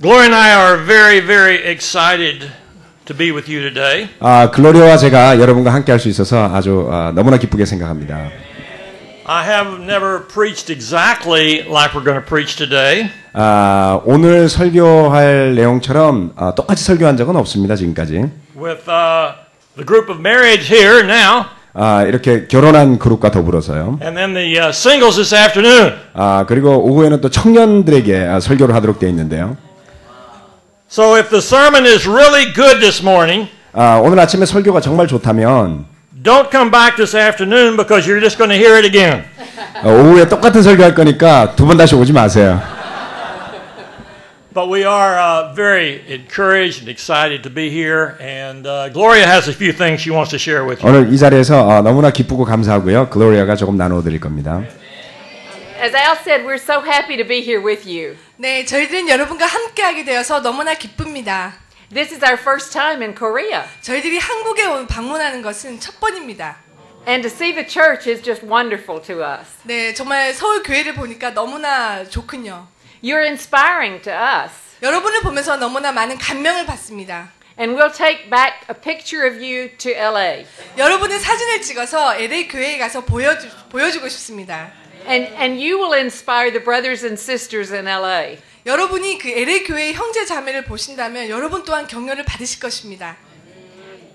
Gloria and I are very, very excited to be with you today. 글로리아와 제가 여러분과 함께 할 수 있어서 아주 너무나 기쁘게 생각합니다. I have never preached exactly like we're going to preach today. 오늘 설교할 내용처럼 똑같이 설교한 적은 없습니다, 지금까지. With the group of marriage here now. 이렇게 결혼한 그룹과 더불어서요. And then the singles this afternoon. 그리고 오후에는 또 청년들에게 설교를 하도록 되어 있는데요. So if the sermon is really good this morning, 오늘 아침에 설교가 정말 좋다면 don't come back this afternoon because you're just going to hear it again. 오후에 똑같은 설교할 거니까 두 번 다시 오지 마세요. But we are very encouraged and excited to be here, and Gloria has a few things she wants to share with you. 오늘 이 자리에서 너무나 기쁘고 감사하고요. 글로리아가 조금 나눠드릴 겁니다. As Al said, we're so happy to be here with you. 네, 저희들은 여러분과 함께하게 되어서 너무나 기쁩니다. This is our first time in Korea. 저희들이 한국에 방문하는 것은 첫 번입니다. And to see the church is just wonderful to us. 네, 정말 서울 교회를 보니까 너무나 좋군요. You're inspiring to us. 여러분을 보면서 너무나 많은 감명을 받습니다. And we'll take back a picture of you to LA. 여러분의 사진을 찍어서 LA 교회에 가서 보여주고 싶습니다. And you will inspire the brothers and sisters in LA. 여러분이 그 LA 교회의 형제 자매를 보신다면 여러분 또한 격려를 받으실 것입니다.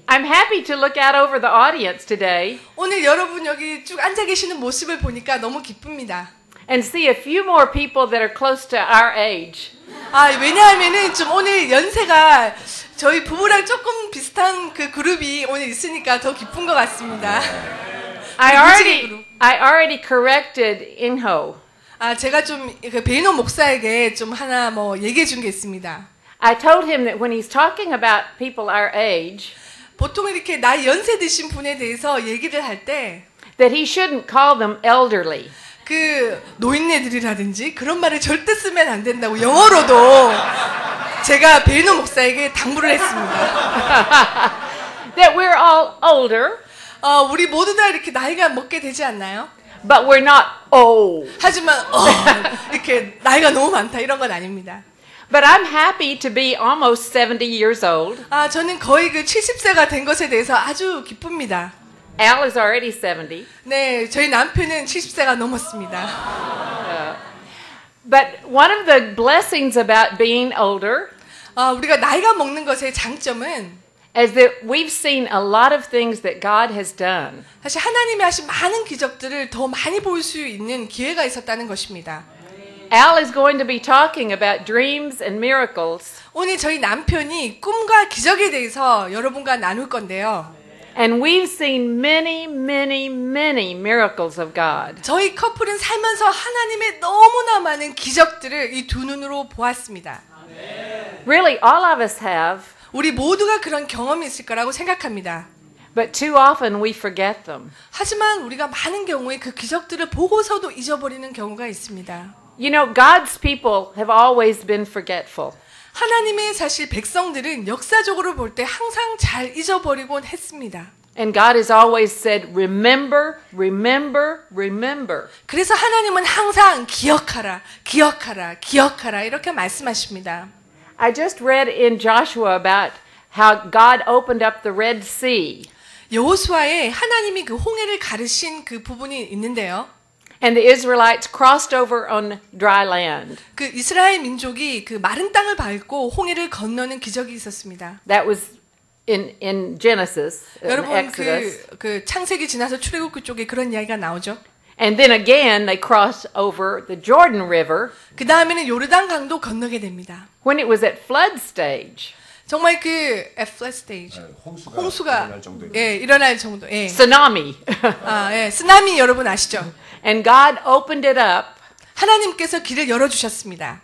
I'm happy to look out over the audience today. 오늘 여러분 여기 쭉 앉아 계시는 모습을 보니까 너무 기쁩니다. And see a few more people that are close to our age. 왜냐하면은 좀 오늘 연세가 저희 부부랑 조금 비슷한 그 그룹이 오늘 있으니까 더 기쁜 것 같습니다. I already corrected Inho. 제가 좀 그 베이노 목사에게 좀 하나 얘기해 준 게 있습니다. I told him that when he's talking about people our age, 보통 이렇게 나이 연세 드신 분에 대해서 얘기를 할 때 that he shouldn't call them elderly. 그 노인네들이라든지 그런 말을 절대 쓰면 안 된다고 영어로도 제가 베이노 목사에게 당부를 했습니다. That we're all older. 우리 모두 다 이렇게 나이가 먹게 되지 않나요? But we're not old. 하지만 이렇게 나이가 너무 많다 이런 건 아닙니다. But I'm happy to be almost 70 years old. 저는 거의 그 70세가 된 것에 대해서 아주 기쁩니다. Al is already 70. 네, 저희 남편은 70세가 넘었습니다. But one of the blessings about being older 우리가 나이가 먹는 것의 장점은 is that we've seen a lot of things that God has done. 사실 하나님이 하신 많은 기적들을 더 많이 볼 수 있는 기회가 있었다는 것입니다. Al is going to be talking about dreams and miracles. 오늘 저희 남편이 꿈과 기적에 대해서 여러분과 나눌 건데요. And we've seen many, many, many miracles of God. 저희 커플은 살면서 하나님의 너무나 많은 기적들을 이 두 눈으로 보았습니다. Really, all of us have. 우리 모두가 그런 경험이 있을 거라고 생각합니다. But too often we forget them. 하지만 우리가 많은 경우에 그 기적들을 보고서도 잊어버리는 경우가 있습니다. You know, God's people have always been forgetful. 하나님의 사실 백성들은 역사적으로 볼 때 항상 잘 잊어버리곤 했습니다. And God has always said, remember, remember, remember. 그래서 하나님은 항상 기억하라, 기억하라, 기억하라 이렇게 말씀하십니다. I just read in Joshua about how God opened up the Red Sea. 여호수아에 하나님이 그 홍해를 가르신 그 부분이 있는데요. And the Israelites crossed over on dry land. 그 이스라엘 민족이 그 마른 땅을 밟고 홍해를 건너는 기적이 있었습니다. That was in Genesis, 여러분 Exodus. 그 창세기 지나서 출애굽기 쪽에 그런 이야기가 나오죠. And then again they crossed over the Jordan River. 그 다음에는 요르단 강도 건너게 됩니다. When it was at flood stage. 정말 그 flood stage 홍수가 일어날 정도. Tsunami. 쓰나미 여러분 아시죠? And God opened it up. 하나님께서 길을 열어 주셨습니다.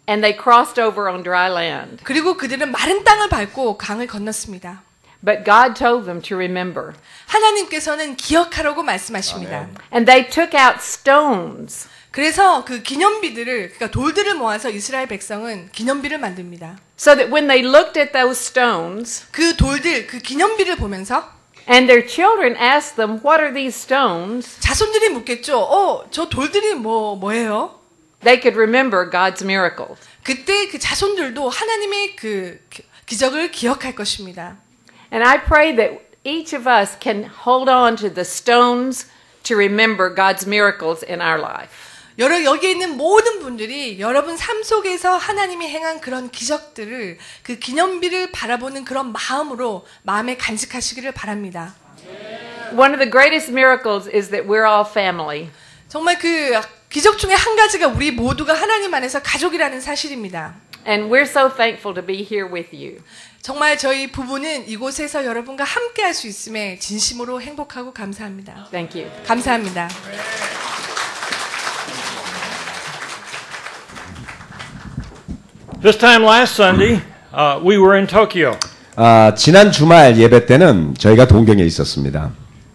And they crossed over on dry land. 그리고 그들은 마른 땅을 밟고 강을 건넜습니다. But God told them to remember. 하나님께서는 기억하라고 말씀하십니다. And they took out stones. 그래서 그 기념비들을 그러니까 돌들을 모아서 이스라엘 백성은 기념비를 만듭니다. So that when they looked at those stones, 그 돌들 그 기념비를 보면서 and their children asked them, "What are these stones?" 자손들이 묻겠죠. 저 돌들이 뭐예요? they could remember God's miracles. 그때 그 자손들도 하나님의 그 기적을 기억할 것입니다. And I pray that each of us can hold on to the stones to remember God's miracles in our life. 여기에 있는 모든 분들이 여러분 삶 속에서 하나님이 행한 그런 기적들을 그 기념비를 바라보는 그런 마음으로 마음에 간직하시기를 바랍니다. One of the greatest miracles is that we're all family. 정말 그 기적 중에 한 가지가 우리 모두가 하나님 안에서 가족이라는 사실입니다. And we're so thankful to be here with you. 정말 저희 부부는 이곳에서 여러분과 함께 할 수 있음에 진심으로 행복하고 감사합니다. Thank you. 감사합니다. This time last Sunday, we were in Tokyo. 지난 주말 예배 때는 저희가 동경에 있었습니다.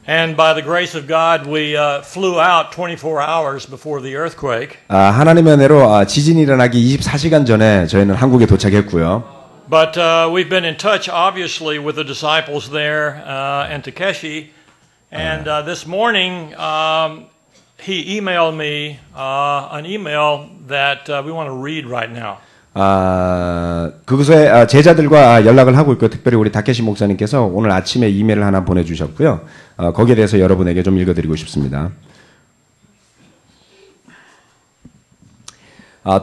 And by the grace of God, we flew out 24 hours before the earthquake. 하나님의 은혜로 지진이 일어나기 24시간 전에 저희는 한국에 도착했고요. But we've been in touch, obviously, with the disciples there and Takeshi. And this morning, he emailed me an email that we want to read right now. 그곳에 제자들과 연락을 하고 있고 특별히 우리 다케시 목사님께서 오늘 아침에 이메일을 하나 보내주셨고요. 거기에 대해서 여러분에게 좀 읽어드리고 싶습니다.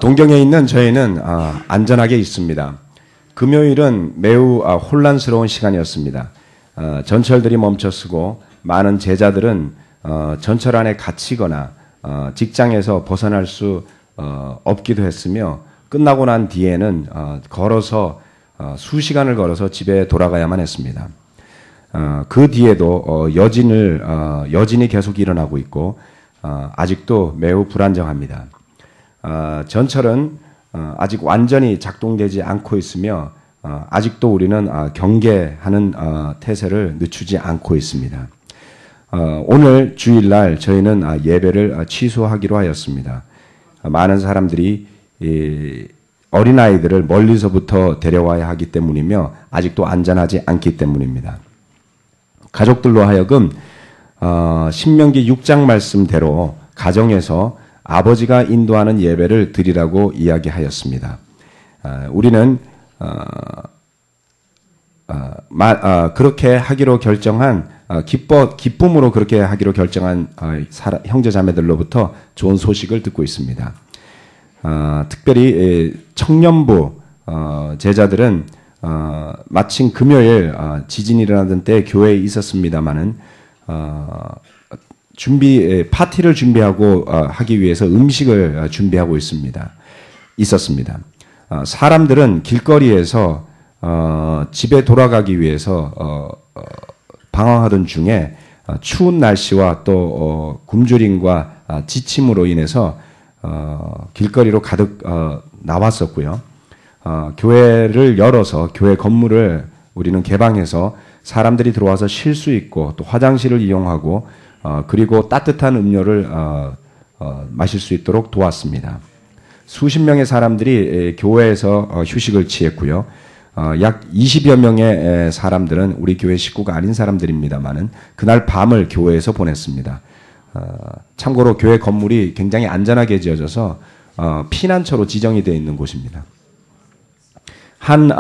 동경에 있는 저희는 안전하게 있습니다. 금요일은 매우 혼란스러운 시간이었습니다. 전철들이 멈춰서고 많은 제자들은 전철 안에 갇히거나 직장에서 벗어날 수 없기도 했으며 끝나고 난 뒤에는 걸어서 수시간을 걸어서 집에 돌아가야만 했습니다. 그 뒤에도 여진이 계속 일어나고 있고 아직도 매우 불안정합니다. 전철은 아직 완전히 작동되지 않고 있으며 아직도 우리는 경계하는 태세를 늦추지 않고 있습니다. 오늘 주일날 저희는 예배를 취소하기로 하였습니다. 많은 사람들이 어린아이들을 멀리서부터 데려와야 하기 때문이며 아직도 안전하지 않기 때문입니다. 가족들로 하여금 신명기 6장 말씀대로 가정에서 아버지가 인도하는 예배를 드리라고 이야기하였습니다. 우리는 그렇게 하기로 결정한 기쁨으로 그렇게 하기로 결정한 형제 자매들로부터 좋은 소식을 듣고 있습니다. 특별히 청년부 제자들은 마침 금요일 지진이 일어나던 때 교회에 있었습니다마는 파티를 준비하고 하기 위해서 음식을 준비하고 있었습니다. 사람들은 길거리에서 집에 돌아가기 위해서 방황하던 중에 추운 날씨와 또 굶주림과 지침으로 인해서 길거리로 가득 나왔었고요. 교회를 열어서 교회 건물을 우리는 개방해서 사람들이 들어와서 쉴 수 있고 또 화장실을 이용하고 그리고 따뜻한 음료를 마실 수 있도록 도왔습니다. 수십 명의 사람들이 교회에서 휴식을 취했고요. 약 20여 명의 사람들은 우리 교회 식구가 아닌 사람들입니다만은 그날 밤을 교회에서 보냈습니다. 참고로 교회 건물이 굉장히 안전하게 지어져서 피난처로 지정이 되어 있는 곳입니다. 한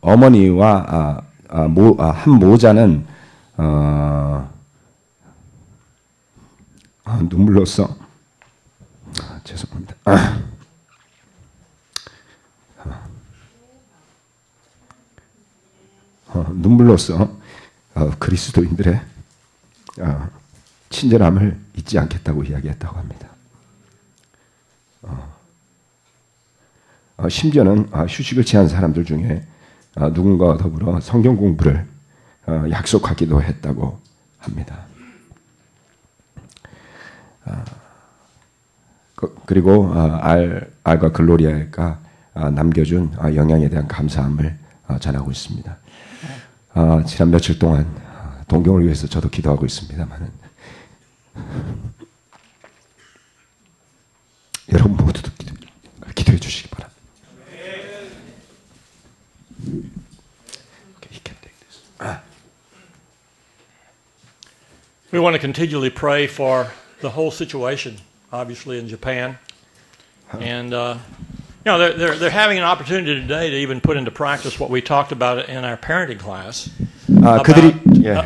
어머니와 한 모자는 눈물로써 죄송합니다. 눈물로써 그리스도인들의 친절함을 잊지 않겠다고 이야기했다고 합니다. 심지어는 휴식을 취한 사람들 중에 누군가와 더불어 성경 공부를 약속하기도 했다고 합니다. 그리고 알과 글로리아가 남겨준 영향에 대한 감사함을 전하고 있습니다. 지난 며칠 동안 동경을 위해서 저도 기도하고 있습니다만은 여러분 모두도 기도해 주시기 바랍니다. We want to continually pray for the whole situation, obviously in Japan. And they're having an opportunity today to even put into practice what we talked about in our parenting class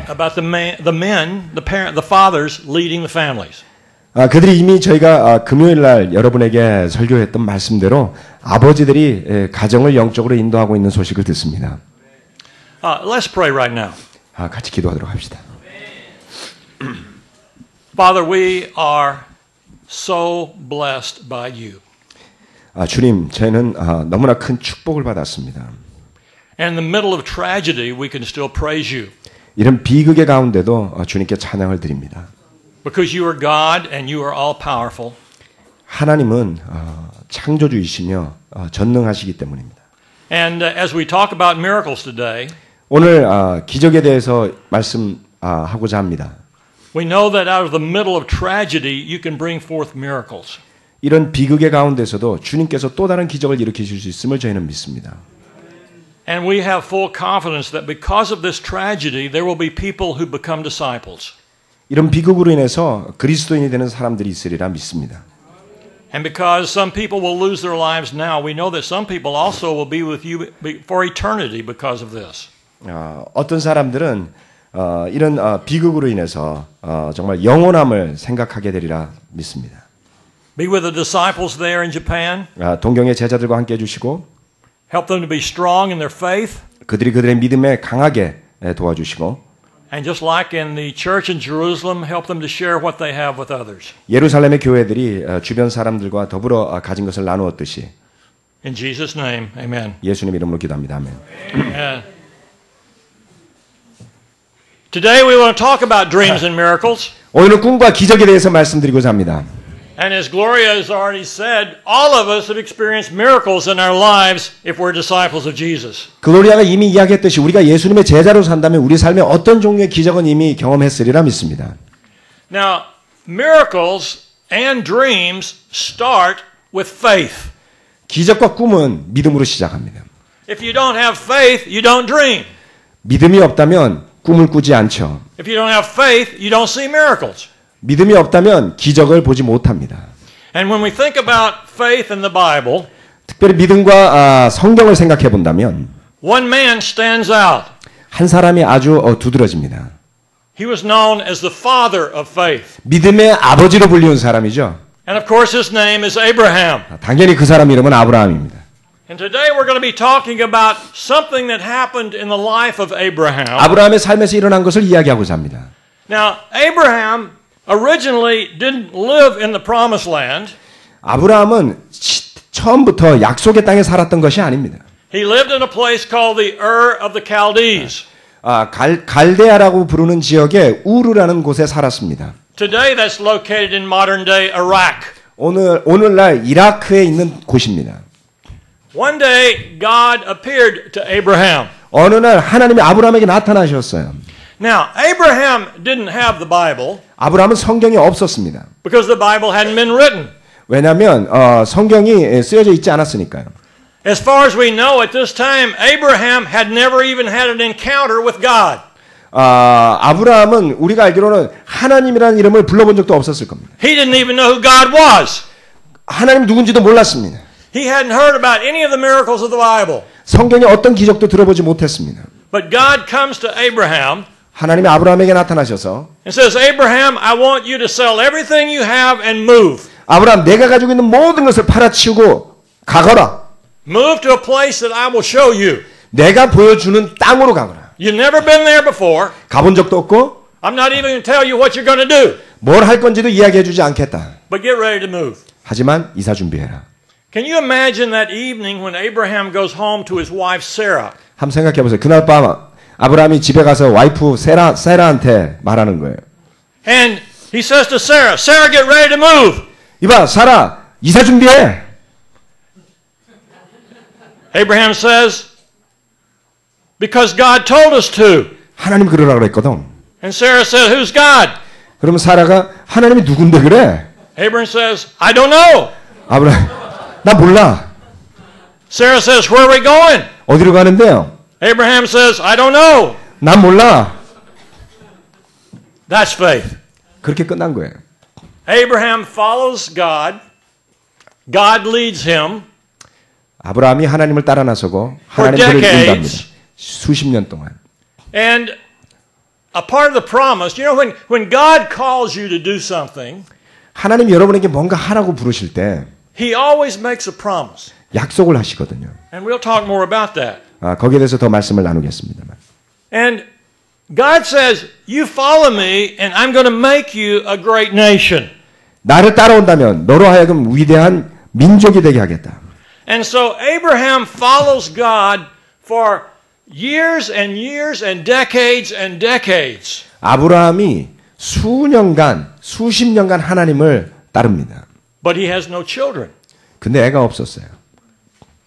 about the fathers leading the families. 그들이 이미 저희가 금요일 날 여러분에게 설교했던 말씀대로 아버지들이 가정을 영적으로 인도하고 있는 소식을 듣습니다. Let's pray right now. 같이 기도하도록 합시다. Father, we are so blessed by you. 주님, 저희는 너무나 큰 축복을 받았습니다. And in the middle of tragedy, we can still praise you. 이런 비극의 가운데도 주님께 찬양을 드립니다. Because you are God and you are all powerful. 하나님은 창조주이시며 전능하시기 때문입니다. And as we talk about miracles today, 오늘 기적에 대해서 말씀하고자 합니다. we know that out of the middle of tragedy, you can bring forth miracles. 이런 비극의 가운데서도 주님께서 또 다른 기적을 일으키실 수 있음을 저희는 믿습니다. And we have full confidence that because of this tragedy, there will be people who become disciples. 이런 비극으로 인해서 그리스도인이 되는 사람들이 있으리라 믿습니다. And because some people will lose their lives now, we know that some people also will be with you for eternity because of this. 어떤 사람들은 이런 비극으로 인해서 정말 영원함을 생각하게 되리라 믿습니다. Be with the disciples there in Japan. 동경의 제자들과 함께 해주시고 Help them to be strong in their faith. 그들이 그들의 믿음에 강하게 도와주시고 And just like in the church in Jerusalem, help them to share what they have with others. 예루살렘의 교회들이 주변 사람들과 더불어 가진 것을 나누었듯이 In Jesus' name, amen. 예수님 이름으로 기도합니다. 아멘. Today we want to talk about dreams and miracles. 오늘은 꿈과 기적에 대해서 말씀드리고자 합니다. And as Gloria has already said, all of us have experienced miracles in our lives if we're disciples of Jesus. 글로리아가 이미 이야기했듯이 우리가 예수님의 제자로 산다면 우리 삶에 어떤 종류의 기적은 이미 경험했으리라 믿습니다. Now, miracles and dreams start with faith. 기적과 꿈은 믿음으로 시작합니다. If you don't have faith, you don't dream. 믿음이 없다면 꿈을 꾸지 않죠. If you don't have faith, you don't see miracles. 믿음이 없다면 기적을 보지 못합니다. And when we think about faith in the Bible, 특별히 믿음과 성경을 생각해 본다면 one man stands out. 한 사람이 아주 두드러집니다. He was known as the father of faith. 믿음의 아버지로 불리운 사람이죠. And of course his name is Abraham. 당연히 그 사람 이름은 아브라함입니다. And today we're going to be talking about something that happened in the life of Abraham. 아브라함의 삶에서 일어난 것을 이야기하고자 합니다. Now, Abraham originally didn't live in the promised land. 아브라함은 처음부터 약속의 땅에 살았던 것이 아닙니다. He lived in a place called the Ur of the Chaldees. 갈데아라고 부르는 지역에 우르라는 곳에 살았습니다. Today that's located in modern day Iraq. 오늘날 이라크에 있는 곳입니다. One day God appeared to Abraham. 어느 날 하나님이 아브라함에게 나타나셨어요. Now, Abraham didn't have the Bible 아브라함은 성경이 없었습니다. because the Bible hadn't been written. 왜냐하면 성경이 쓰여져 있지 않았으니까요. As far as we know at this time, Abraham had never even had an encounter with God. 아브라함은 우리가 알기로는 하나님이라는 이름을 불러본 적도 없었을 겁니다. He didn't even know who God was. 하나님 누군지도 몰랐습니다. He hadn't heard about any of the miracles of the Bible. 성경의 어떤 기적도 들어보지 못했습니다. But God comes to Abraham 하나님이 아브라함에게 나타나셔서 and says, Abraham, I want you to sell everything you have and move. 아브라함, 내가 가지고 있는 모든 것을 팔아치우고 가거라. Move to a place that I will show you. 내가 보여주는 땅으로 가거라. You've never been there before. 가본 적도 없고 I'm not even going to tell you what you're going to do. 뭘 할 건지도 이야기해 주지 않겠다. But get ready to move. 하지만 이사 준비해라. Can you imagine that evening when Abraham goes home to his wife Sarah? 한번 생각해 보세요. 그날 밤 아브라함이 집에 가서 와이프 세라한테 말하는 거예요. And he says to Sarah, Sarah, get ready to move. 이봐, 사라, 이사 준비해. Abraham says, because God told us to. 하나님 그러라고 그랬거든. And Sarah said, who's God? 그러면 사라가 하나님이 누군데 그래? Abraham says, I don't know. 아브라함, 나 몰라. Sarah says, where are we going? 어디로 가는데요? Abraham says, I don't know. 난 몰라. That's faith. 그렇게 끝난 거예요. Abraham follows God God leads him 아브라함이 하나님을 따라 나서고 for 하나님 그를 인도합니다. decades. 수십 년 동안. And a part of the promise, you know, when God calls you to do something, 하나님 여러분에게 뭔가 하라고 부르실 때 he always makes a promise. 약속을 하시거든요. And we'll talk more about that. 거기에 대해서 더 말씀을 나누겠습니다만. And God says, you follow me and I'm going to make you a great nation. 나를 따라온다면 너로 하여금 위대한 민족이 되게 하겠다. And so Abraham follows God for years and years and decades. 아브라함이 수년간, 수십 년간 하나님을 따릅니다. But he has no children. 근데 애가 없었어요.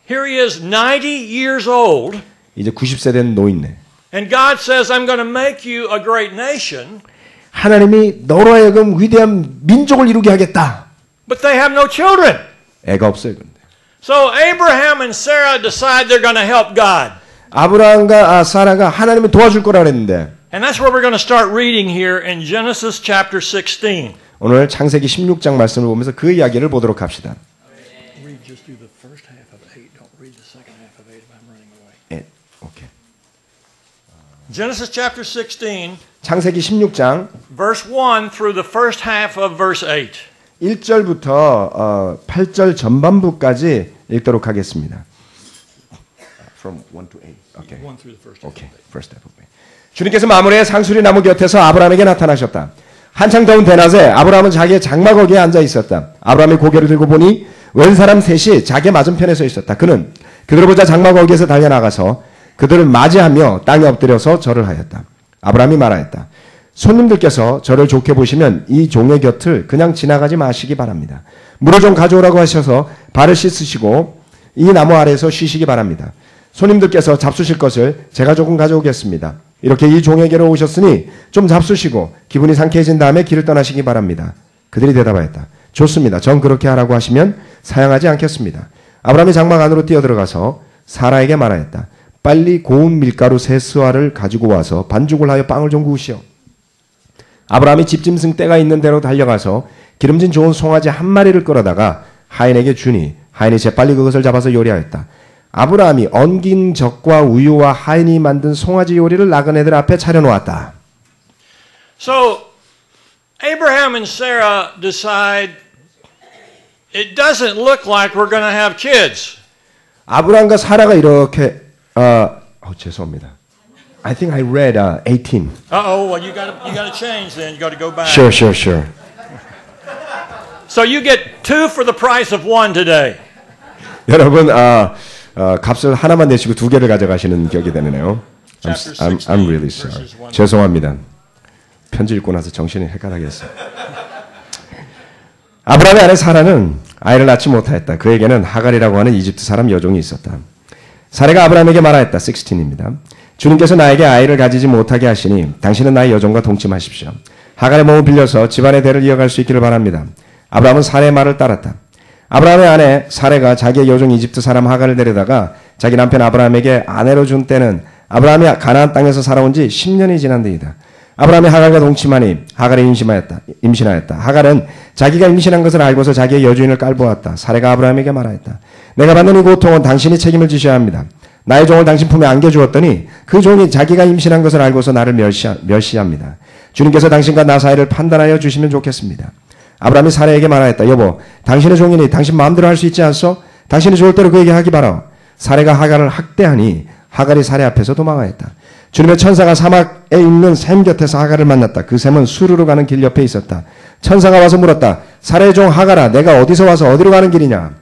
Here he is 90 years old. 이제 90세 된 노인네. And God says, I'm going to make you a great nation. 하나님이 너로 하여금 위대한 민족을 이루게 하겠다. But they have no children. 애가 없어요. 근데. So Abraham and Sarah decide they're going to help God. 아브라함과 사라가 하나님을 도와줄 거라 그랬는데 And that's where we're going to start reading here in Genesis chapter 16. 오늘 창세기 16장 말씀을 보면서 그 이야기를 보도록 합시다. Read just through the first half of 8. Don't read the second half of 8 if I'm running away. 오케이. Genesis chapter 16, 창세기 16장 verse 1 through the first half of verse 8. 1절부터 8절 전반부까지 읽도록 하겠습니다. From 1 to 8. Okay. 1 through the first half. 오케이. First half. 주님께서 마므레의 상수리 나무 곁에서 아브라함에게 나타나셨다. 한창 더운 대낮에 아브라함은 자기의 장막어기에 앉아 있었다. 아브라함이 고개를 들고 보니 웬 사람 셋이 자기 맞은편에 서 있었다. 그는 그들을 보자 장막어기에서 달려나가서 그들을 맞이하며 땅에 엎드려서 절을 하였다. 아브라함이 말하였다. 손님들께서 저를 좋게 보시면 이 종의 곁을 그냥 지나가지 마시기 바랍니다. 물을 좀 가져오라고 하셔서 발을 씻으시고 이 나무 아래에서 쉬시기 바랍니다. 손님들께서 잡수실 것을 제가 조금 가져오겠습니다. 이렇게 이 종에게로 오셨으니 좀 잡수시고 기분이 상쾌해진 다음에 길을 떠나시기 바랍니다. 그들이 대답하였다. 좋습니다. 전 그렇게 하라고 하시면 사양하지 않겠습니다. 아브라함이 장막 안으로 뛰어들어가서 사라에게 말하였다. 빨리 고운 밀가루 3스와를 가지고 와서 반죽을 하여 빵을 좀 구우시오. 아브라함이 집짐승 떼가 있는 데로 달려가서 기름진 좋은 송아지 한 마리를 끌어다가 하인에게 주니 하인이 재빨리 그것을 잡아서 요리하였다. 아브라함이 엉긴 젖과 우유와 하인이 만든 송아지 요리를 나그네들 앞에 차려놓았다. So Abraham and Sarah decide it doesn't look like we're going to have kids. 아브라함과 사라가 이렇게 죄송합니다. I think I read 18. Uh-oh, well you got to change then. You got to go back. Sure. So you get 2 for the price of 1 today. 여러분 값을 하나만 내시고 2개를 가져가시는 격이 되네요. I'm really sorry. 죄송합니다. 편지 읽고 나서 정신이 헷갈하겠어요. 아브라함의 아내 사라는 아이를 낳지 못하였다. 그에게는 하갈이라고 하는 이집트 사람 여종이 있었다. 사라가 아브라함에게 말하였다. 16입니다. 주님께서 나에게 아이를 가지지 못하게 하시니 당신은 나의 여종과 동침하십시오. 하갈의 몸을 빌려서 집안의 대를 이어갈 수 있기를 바랍니다. 아브라함은 사라의 말을 따랐다. 아브라함의 아내 사라가 자기의 여종 이집트 사람 하갈을 데려다가 자기 남편 아브라함에게 아내로 준 때는 아브라함이 가나안 땅에서 살아온 지 10년이 지난 뒤이다. 아브라함이 하갈과 동침하니 하갈이 임신하였다. 하갈은 자기가 임신한 것을 알고서 자기의 여주인을 깔보았다. 사라가 아브라함에게 말하였다. 내가 받는 이 고통은 당신이 책임을 지셔야 합니다. 나의 종을 당신 품에 안겨주었더니 그 종이 자기가 임신한 것을 알고서 나를 멸시합니다. 주님께서 당신과 나 사이를 판단하여 주시면 좋겠습니다. 아브라함이 사라에게 말하였다. 여보, 당신의 종이니 당신 마음대로 할 수 있지 않소? 당신이 좋을 대로 그에게 하기 바라. 사라가 하갈을 학대하니 하갈이 사라 앞에서 도망하였다. 주님의 천사가 사막에 있는 샘 곁에서 하갈을 만났다. 그 샘은 수르로 가는 길 옆에 있었다. 천사가 와서 물었다. 사라의 종 하갈아, 내가 어디서 와서 어디로 가는 길이냐?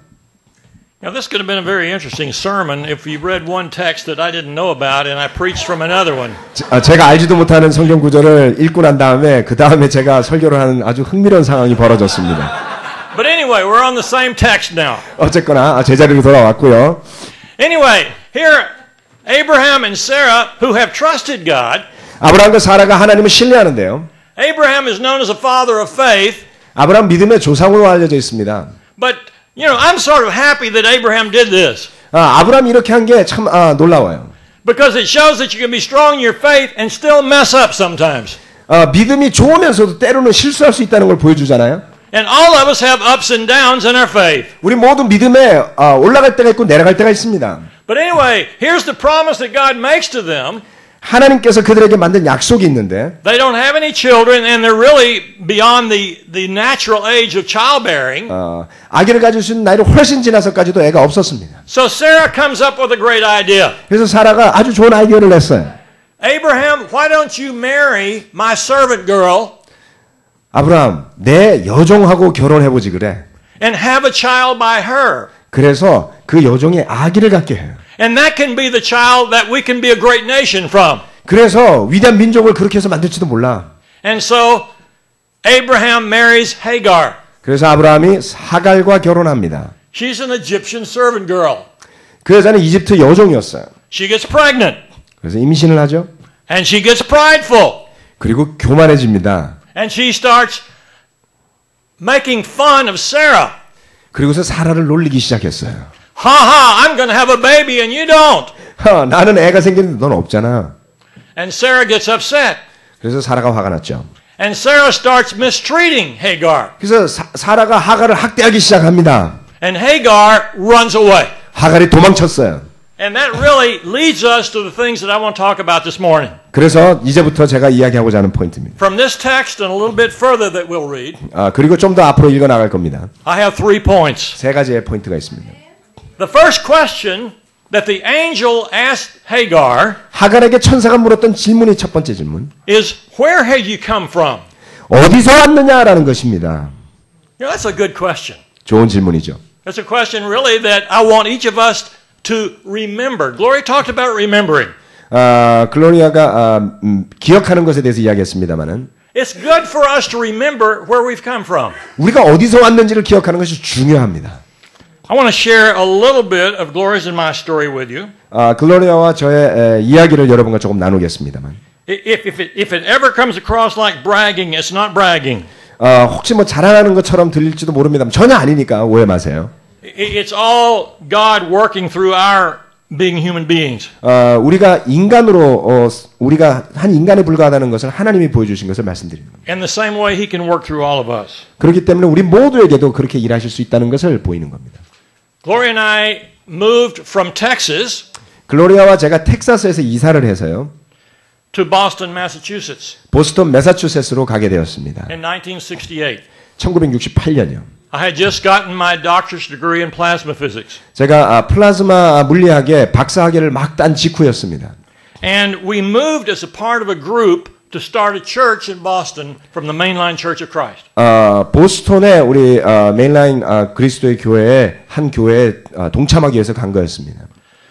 Now this could have been a very interesting sermon if you read one text that I didn't know about and I preached from another one. 제가 알지도 못하는 성경 구절을 읽고 난 다음에 그 다음에 제가 설교를 하는 아주 흥미로운 상황이 벌어졌습니다. But anyway, we're on the same text now. 어쨌거나 제자리로 돌아왔고요. Anyway, here Abraham and Sarah who have trusted God. 아브라함과 사라가 하나님을 신뢰하는데요. Abraham is known as a father of faith. 아브라함 믿음의 조상으로 알려져 있습니다. But you know, I'm sort of happy that Abraham did this. 아브라함이 이렇게 한 게 참 놀라워요. Because it shows that you can be strong in your faith and still mess up sometimes. 믿음이 좋으면서도 때로는 실수할 수 있다는 걸 보여주잖아요. And all of us have ups and downs in our faith. 우리 모두 믿음에 올라갈 때가 있고 내려갈 때가 있습니다. But anyway, here's the promise that God makes to them. 하나님께서 그들에게 만든 약속이 있는데 They don't have any children and they're really beyond the natural age of childbearing. 아기를 가질 수 있는 나이를 훨씬 지나서까지도 애가 없었습니다. So Sarah comes up with a great idea. 그래서 사라가 아주 좋은 아이디어를 냈어요. Abraham, why don't you marry my servant girl 아브라함, 내 여종하고 결혼해보지 그래. and have a child by her? 그래서 그 여종의 아기를 갖게 해요. And that can be the child that we can be a great nation from. 그래서 위대한 민족을 그렇게 해서 만들지도 몰라. And so Abraham marries Hagar. 그래서 아브라함이 하갈과 결혼합니다. She's an Egyptian servant girl. 그 여자는 이집트 여종이었어요. She gets pregnant 그래서 임신을 하죠. and she gets prideful 그리고 교만해집니다. and she starts making fun of Sarah. 그리고서 사라를 놀리기 시작했어요. Ha ha, I'm going to have a baby and you don't. 나는 애가 생겼는데 넌 없잖아. And Sarah gets upset. 그래서 사라가 화가 났죠. And Sarah starts mistreating Hagar. 그래서 사라가 하갈을 학대하기 시작합니다. And Hagar runs away. 하갈이 도망쳤어요. And that really leads us to the things that I want to talk about this morning. 그래서 이제부터 제가 이야기하고자 하는 포인트입니다. From this text and a little bit further that we'll read, 그리고 좀 더 앞으로 읽어 나갈 겁니다. I have 3 points. 세 가지의 포인트가 있습니다. The first question that the angel asked Hagar 하갈에게 천사가 물었던 질문이 첫 번째 질문. is, where had you come from? 어디서 왔느냐라는 것입니다. You know, that's a good question. 좋은 질문이죠. It's a question really that I want each of us to remember. Gloria talked about remembering. 글로리아가 기억하는 것에 대해서 이야기했습니다만은 It's good for us to remember where we've come from. 우리가 어디서 왔는지를 기억하는 것이 중요합니다. I want to share a little bit of Gloria's and my story with you. 글로리아와 저의 이야기를 여러분과 조금 나누겠습니다만 If it ever comes across like bragging, it's not bragging. 혹시 뭐 자랑하는 것처럼 들릴지도 모릅니다만 전혀 아니니까 오해 마세요. It's all God working through our being human beings. 우리가 인간으로 우리가 한 인간에 불과하다는 것을 하나님이 보여주신 것을 말씀드리는 겁니다. In the same way He can work through all of us. 그렇기 때문에 우리 모두에게도 그렇게 일하실 수 있다는 것을 보이는 겁니다. Gloria and I moved from Texas 글로리아와 제가 텍사스에서 이사를 해서요. to Boston, Massachusetts 보스턴 매사추세츠로 가게 되었습니다. in 1968. 1968년이요. I had just gotten my doctor's degree in plasma physics. 제가 플라즈마 물리학의 박사학위를 막 딴 직후였습니다. And we moved as a part of a group to start a church in Boston from the Mainline Church of Christ. 보스턴에 우리 메인라인 그리스도의 교회의 한 교회에 동참하기 위해서 간 거였습니다.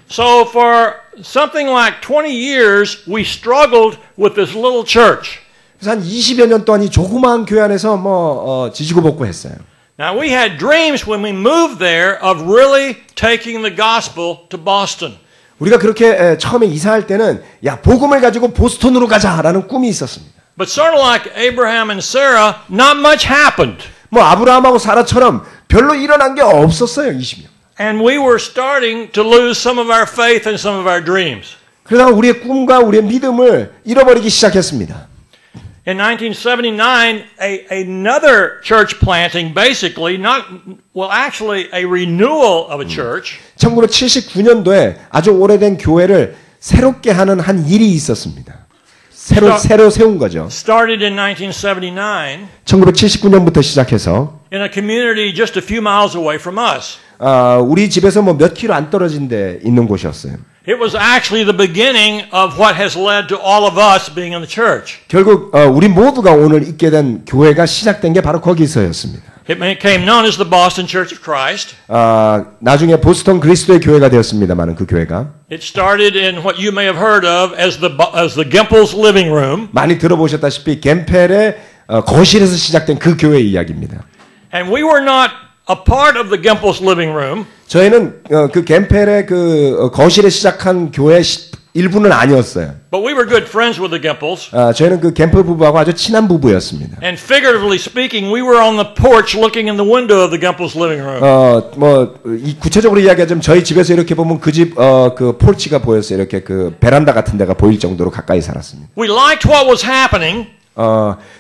So for something like 20 years, we struggled with this little church. 그래서 한 20여 년 동안 이 조그마한 교회 안에서 지지고 볶고 했어요. Now we had dreams when we moved there of really taking the gospel to Boston. 우리가 그렇게 처음에 이사할 때는 야 복음을 가지고 보스턴으로 가자라는 꿈이 있었습니다. But sort of like Abraham and Sarah, not much happened. 뭐 아브라함하고 사라처럼 별로 일어난 게 없었어요. 20년. And we were starting to lose some of our faith and some of our dreams. 그러다가 우리의 꿈과 우리의 믿음을 잃어버리기 시작했습니다. In 1979, another church planting, basically, actually a renewal of a church. 1979년도에 아주 오래된 교회를 새롭게 하는 한 일이 있었습니다. 새로 세운 거죠. Started in 1979. 1979년부터 시작해서 In a community just a few miles away from us. 우리 집에서 뭐 몇 킬로 안 떨어진 데 있는 곳이었어요. It was actually the beginning of what has led to all of us being in the church. 결국 우리 모두가 오늘 있게 된 교회가 시작된 게 바로 거기서였습니다. It became known as the Boston Church of Christ. 나중에 보스턴 그리스도의 교회가 되었습니다만 그 교회가 It started in what you may have heard of as the Gimpel's living room. 많이 들어보셨다시피 겜펠의 거실에서 시작된 그 교회의 이야기입니다. And we were not a part of the Gimpel's living room. 저희는 그 겜펠의 그 거실에 시작한 교회 일부는 아니었어요. But we were good friends with the Gimpels. 저희는 그 겜펠 부부하고 아주 친한 부부였습니다. And figuratively speaking, we were on the porch looking in the window of the Gimpel's living room. 구체적으로 이야기하자면 저희 집에서 이렇게 보면 그 집 그 폴치가 보였어요. 이렇게 그 베란다 같은 데가 보일 정도로 가까이 살았습니다. We liked what was happening.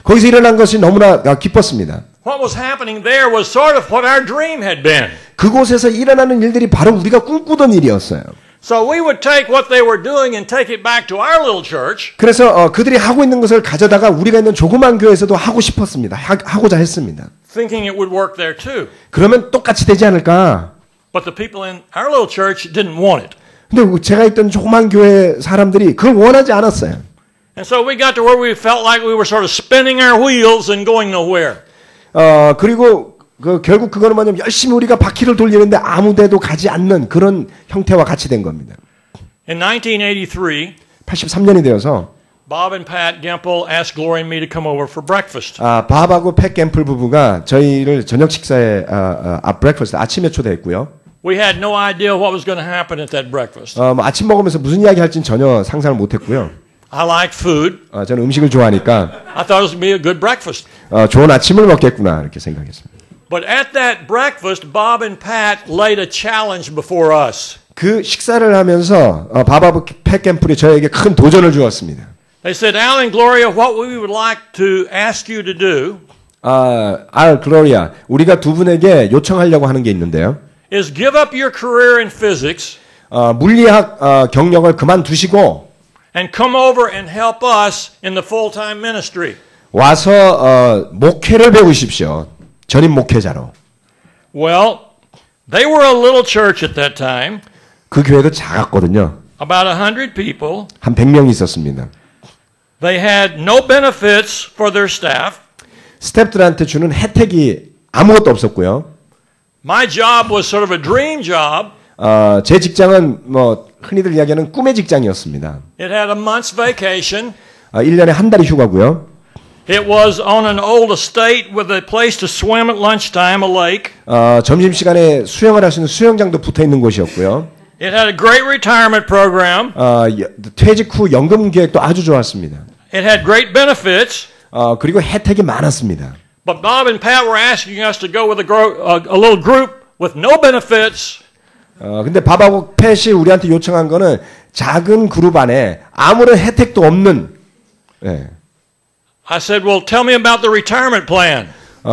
거기서 일어난 것이 너무나 기뻤습니다. what was happening there was sort of what our dream had been. 그곳에서 일어나는 일들이 바로 우리가 꿈꾸던 일이었어요. So we would take what they were doing and take it back to our little church. 그래서 그들이 하고 있는 것을 가져다가 우리가 있는 조그만 교회에서도 하고 싶었습니다. 하고자 했습니다. Thinking it would work there too. 그러면 똑같이 되지 않을까? But the people in our little church didn't want it. 근데 제가 있던 조그만 교회 사람들이 그걸 원하지 않았어요. And so we got to where we felt like we were sort of spinning our wheels and going nowhere. 그리고 결국 그거는 뭐냐면 열심히 우리가 바퀴를 돌리는데 아무데도 가지 않는 그런 형태와 같이 된 겁니다. In 1983, 83년이 되어서 Bob and Pat Gemple asked Glory and me to come over for breakfast. 밥하고 팻 갬플 부부가 저희를 저녁 식사에 브렉퍼스트 아침에 초대했고요. We had no idea what was going to happen at that breakfast. 아침 먹으면서 무슨 이야기 할지는 전혀 상상을 못했고요. I liked food. 저는 음식을 좋아하니까 I thought it was going to be a good breakfast. 좋은 아침을 먹겠구나 이렇게 생각했습니다. But at that breakfast, Bob and Pat laid a challenge before us. 그 식사를 하면서 밥하고 팻 갬플이 저에게 큰 도전을 주었습니다. They said, Al and Gloria, what we would like to ask you to do 알 글로리아, 우리가 두 분에게 요청하려고 하는 게 있는데요. is give up your career in physics 물리학 경력을 그만두시고 and come over and help us in the full-time ministry. 와서 목회를 배우십시오. 전임 목회자로. Well, they were a little church at that time, 그 교회도 작았거든요. about 100 people. 한 100명이 있었습니다. They had no benefits for their staff. 스태프들한테 주는 혜택이 아무것도 없었고요. My job was sort of a dream job. 제 직장은 뭐 흔히들 이야기하는 꿈의 직장이었습니다. It had a month's vacation. 1년에 한 달이 휴가고요. It was on an old estate with a place to swim at lunchtime, a lake. 점심시간에 수영을 할 수 있는 수영장도 붙어 있는 곳이었고요. It had a great retirement program. 퇴직 후 연금 계획도 아주 좋았습니다. It had great benefits. 그리고 혜택이 많았습니다. But Bob and Pat were asking us to go with a little group with no benefits. 근데 밥하고 팻이 우리한테 요청한 거는 작은 그룹 안에 아무런 혜택도 없는. 예. I said, well, tell me about the retirement plan.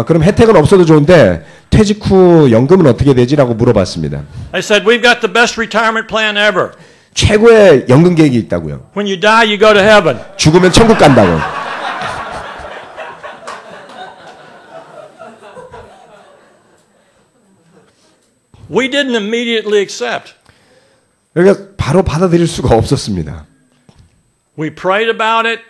그럼 혜택은 없어도 좋은데 퇴직 후 연금은 어떻게 되지라고 물어봤습니다. They said, we've got the best retirement plan ever. 최고의 연금 계획이 있다고요. When you die, you go to heaven. 죽으면 천국 간다고. We didn't immediately accept. 그러니까 바로 받아들일 수가 없었습니다. We prayed about it.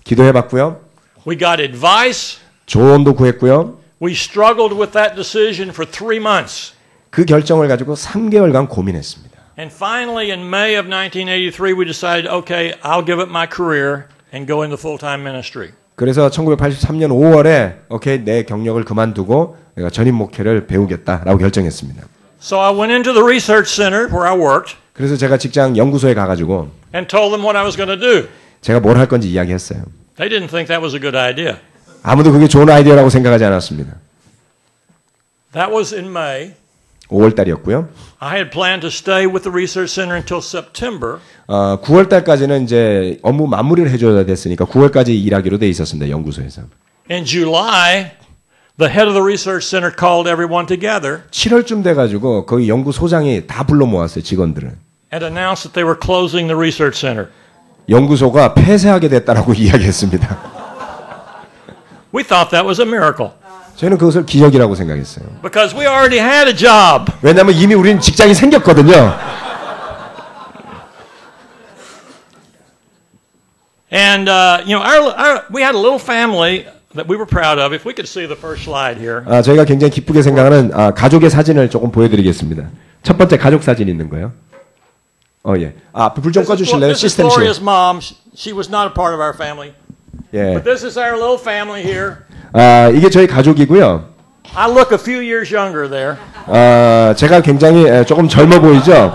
기도해봤고요. We got advice. 조언도 구했고요. We struggled with that decision for 3 months. 그 결정을 가지고 3개월간 고민했습니다. And finally, in May of 1983, we decided, okay, I'll give up my career and go into full-time ministry. 그래서 1983년 5월에 오케이 내 경력을 그만두고 내가 전임 목회를 배우겠다라고 결정했습니다. So I went into the research center where I worked. 그래서 제가 직장 연구소에 가가지고 And told them what I was going to do. 제가 뭘 할 건지 이야기했어요. They didn't think that was a good idea. 아무도 그게 좋은 아이디어라고 생각하지 않았습니다. That was in May. 5월 달이었고요. I had planned to stay with the research center until September. 9월 달까지는 이제 업무 마무리를 해줘야 됐으니까 9월까지 일하기로 돼 있었습니다. 연구소에서. In July, the head of the research center called everyone together 7월쯤 돼가지고 거기 연구소장이 다 불러 모았어요. 직원들을. and announced that they were closing the research center. 연구소가 폐쇄하게 됐다라고 이야기했습니다. We thought that was a miracle 저희는 그것을 기적이라고 생각했어요. because we already had a job. 왜냐하면 이미 우리는 직장이 생겼거든요. And we had a little family that we were proud of. If we could see the first slide here. 저희가 굉장히 기쁘게 생각하는 가족의 사진을 조금 보여드리겠습니다. 첫 번째 가족 사진 있는 거예요. 예. 불 좀 꺼주실래요? This is 시스템 씨. Gloria's mom. She was not a part of our family. 예. But this is our little family here. 이게 저희 가족이고요. I look a few years younger there. 제가 굉장히 조금 젊어 보이죠?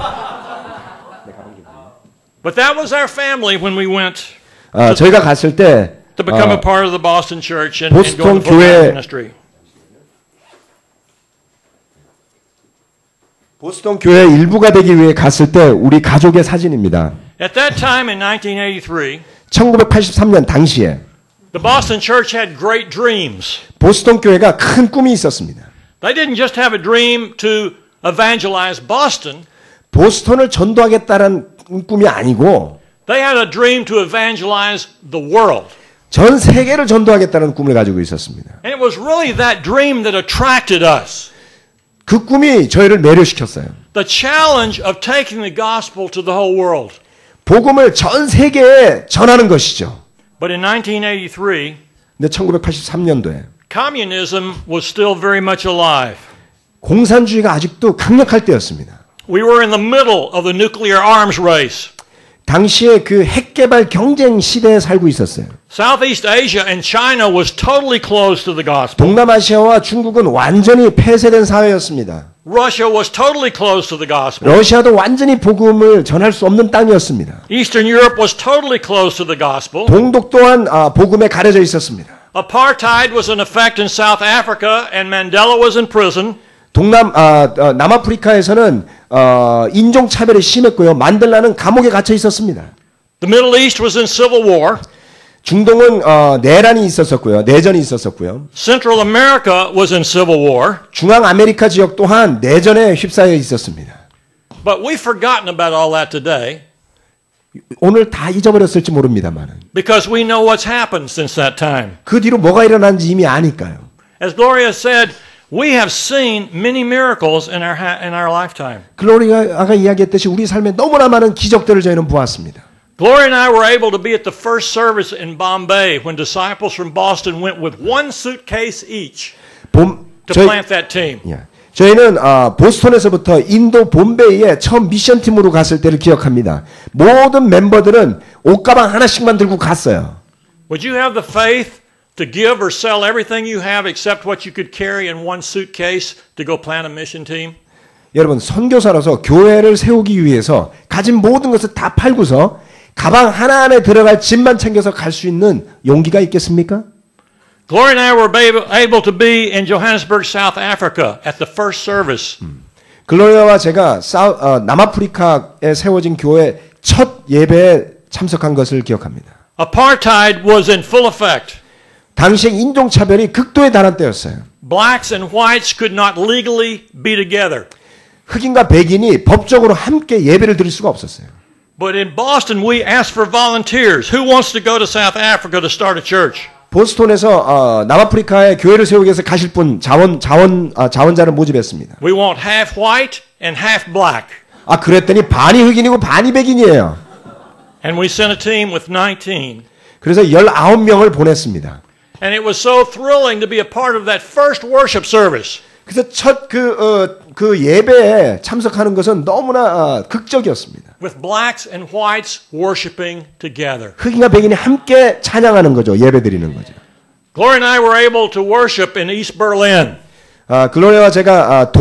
But that was our family when we went 저희가 갔을 때 to become a part of the Boston Church and 보스턴 go to the full-time 교회 ministry. 보스턴 교회 일부가 되기 위해 갔을 때 우리 가족의 사진입니다. At that time in 1983, 1983년 당시에 The Boston church had great dreams. 보스턴 교회가 큰 꿈이 있었습니다. They didn't just have a dream to evangelize Boston. 보스턴을 전도하겠다는 꿈이 아니고 They had a dream to evangelize the world. 전 세계를 전도하겠다는 꿈을 가지고 있었습니다. And it was really that dream that attracted us. 그 꿈이 저희를 매료시켰어요. The challenge of taking the gospel to the whole world. 복음을 전 세계에 전하는 것이죠. But in 1983, 근데 1983년도에 communism was still very much alive. 공산주의가 아직도 강력할 때였습니다. We were in the middle of the nuclear arms race. 당시에 그 핵개발 경쟁 시대에 살고 있었어요. Southeast Asia and China was totally closed to the gospel. 동남아시아와 중국은 완전히 폐쇄된 사회였습니다. Russia was totally closed to the gospel. 러시아도 완전히 복음을 전할 수 없는 땅이었습니다. Eastern Europe was totally closed to the gospel. 동독 또한 복음에 가려져 있었습니다. Apartheid was in effect in South Africa and Mandela was in prison. 남아프리카에서는 인종 차별이 심했고요. 만델라는 감옥에 갇혀 있었습니다. The Middle East was in civil war. 중동은 내란이 있었었고요. 내전이 있었었고요. Central America was in civil war. 중앙 아메리카 지역 또한 내전에 휩싸여 있었습니다. But we've forgotten about all that today 오늘 다 잊어버렸을지 모릅니다만 because we know what's happened since that time. 그 뒤로 뭐가 일어난지 이미 아니까요. As Gloria said, we have seen many miracles in our lifetime. 글로리아가 이야기했듯이 우리 삶에 너무나 많은 기적들을 저희는 보았습니다. Gloria and I were able to be at the first service in Bombay when disciples from Boston went with one suitcase each to plant that team. 저희는 보스턴에서부터 인도 봄베이에 처음 미션팀으로 갔을 때를 기억합니다. 모든 멤버들은 옷가방 하나씩만 들고 갔어요. Would you have the faith to give or sell everything you have except what you could carry in one suitcase to go plant a mission team? 여러분 선교사로서 교회를 세우기 위해서 가진 모든 것을 다 팔고서 가방 하나 안에 들어갈 짐만 챙겨서 갈 수 있는 용기가 있겠습니까? Gloria and I were able to be in Johannesburg, South Africa at the first service. 글로리아와 제가 남아프리카에 세워진 교회 첫 예배에 참석한 것을 기억합니다. Apartheid was in full effect. 당시에 인종차별이 극도에 달한 때였어요. Blacks and whites could not legally be together. 흑인과 백인이 법적으로 함께 예배를 드릴 수가 없었어요. But in Boston, we asked for volunteers. Who wants to go to South Africa to start a church? 보스턴에서 남아프리카에 교회를 세우기 위해서 가실 분 자원자를 모집했습니다. We want half white and half black. 그랬더니 반이 흑인이고 반이 백인이에요. And we sent a team with 19. 그래서 19명을 보냈습니다. And it was so thrilling to be a part of that first worship service. 그래서 첫 그 예배에 참석하는 것은 너무나 극적이었습니다. With blacks and whites worshiping together. 흑인과 백인이 함께 찬양하는 거죠. 예배드리는 거죠. Gloria and I were able to worship in East Berlin. 글로리아와 제가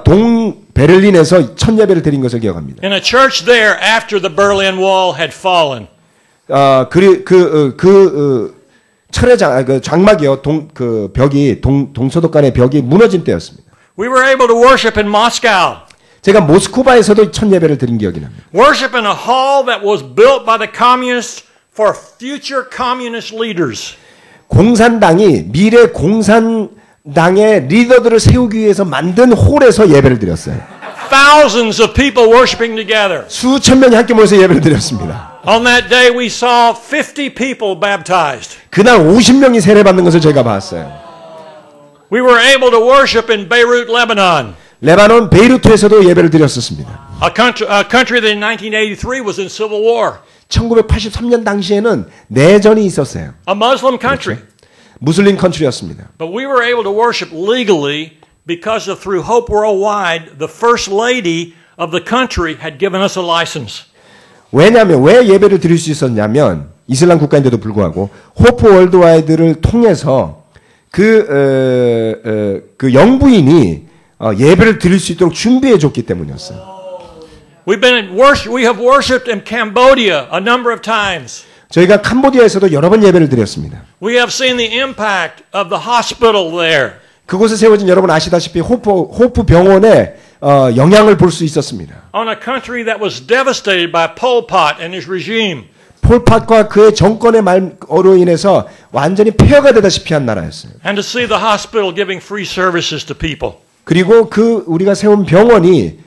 동베를린에서 첫 예배를 드린 것을 기억합니다. In a church there after the Berlin Wall had fallen. 철의 장막이요. 동서독간의 벽이 무너진 때였습니다. We were able to worship in Moscow. 제가 모스크바에서도 첫 예배를 드린 기억이 납니다. Worship in a hall that was built by the communists for future communist leaders. 공산당이 미래 공산당의 리더들을 세우기 위해서 만든 홀에서 예배를 드렸어요. Thousands of people worshiping together. 수천 명이 함께 모여서 예배를 드렸습니다. On that day we saw 50 people baptized. 그날 50명이 세례받는 것을 제가 봤어요. We were able to worship in Beirut, Lebanon. 레바논 베이루트에서도 예배를 드렸었습니다. A country that in 1983 was in civil war. 1983년 당시에는 내전이 있었어요. A Muslim country. 무슬림 컨트리였습니다. But we were able to worship legally because of through Hope Worldwide, the first lady of the country had given us a license. 왜냐하면 왜 예배를 드릴 수 있었냐면 이슬람 국가인데도 불구하고 호프 월드와이드를 통해서 그 영부인이 예배를 드릴 수 있도록 준비해 줬기 때문이었어요. We have worshipped in Cambodia a number of times. 저희가 캄보디아에서도 여러 번 예배를 드렸습니다. We have seen the impact of the hospital there. 그곳에 세워진 여러분 아시다시피 호프 병원의 영향을 볼 수 있었습니다. On a country that was devastated by Pol Pot and his regime. 폴팟과 그의 정권의 말로 인해서 완전히 폐허가 되다시피 한 나라였어요. And to see the hospital giving free services to people. 그리고 그 우리가 세운 병원이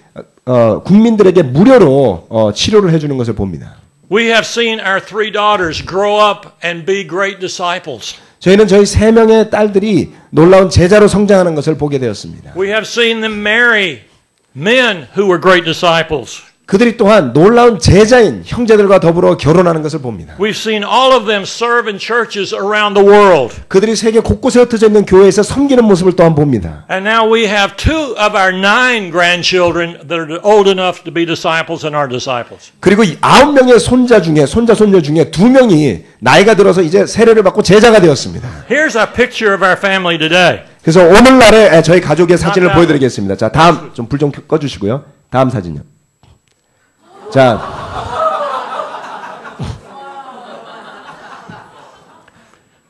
국민들에게 무료로 치료를 해주는 것을 봅니다. We have seen our 3 daughters grow up and be great disciples. 저희는 저희 3명의 딸들이 놀라운 제자로 성장하는 것을 보게 되었습니다. We have seen them marry men who were great disciples. 그들이 또한 놀라운 제자인 형제들과 더불어 결혼하는 것을 봅니다. We've seen all of them serve in churches around the world. 그들이 세계 곳곳에 흩어져 있는 교회에서 섬기는 모습을 또한 봅니다. And now we have 2 of our 9 grandchildren that are old enough to be disciples and are disciples. 그리고 9명의 손자 손녀 중에 2명이 나이가 들어서 이제 세례를 받고 제자가 되었습니다. Here's a picture of our family today. 그래서 오늘날의 저희 가족의 사진을 보여드리겠습니다. 자, 다음 좀 불 좀 꺼주시고요. 다음 사진요. 자,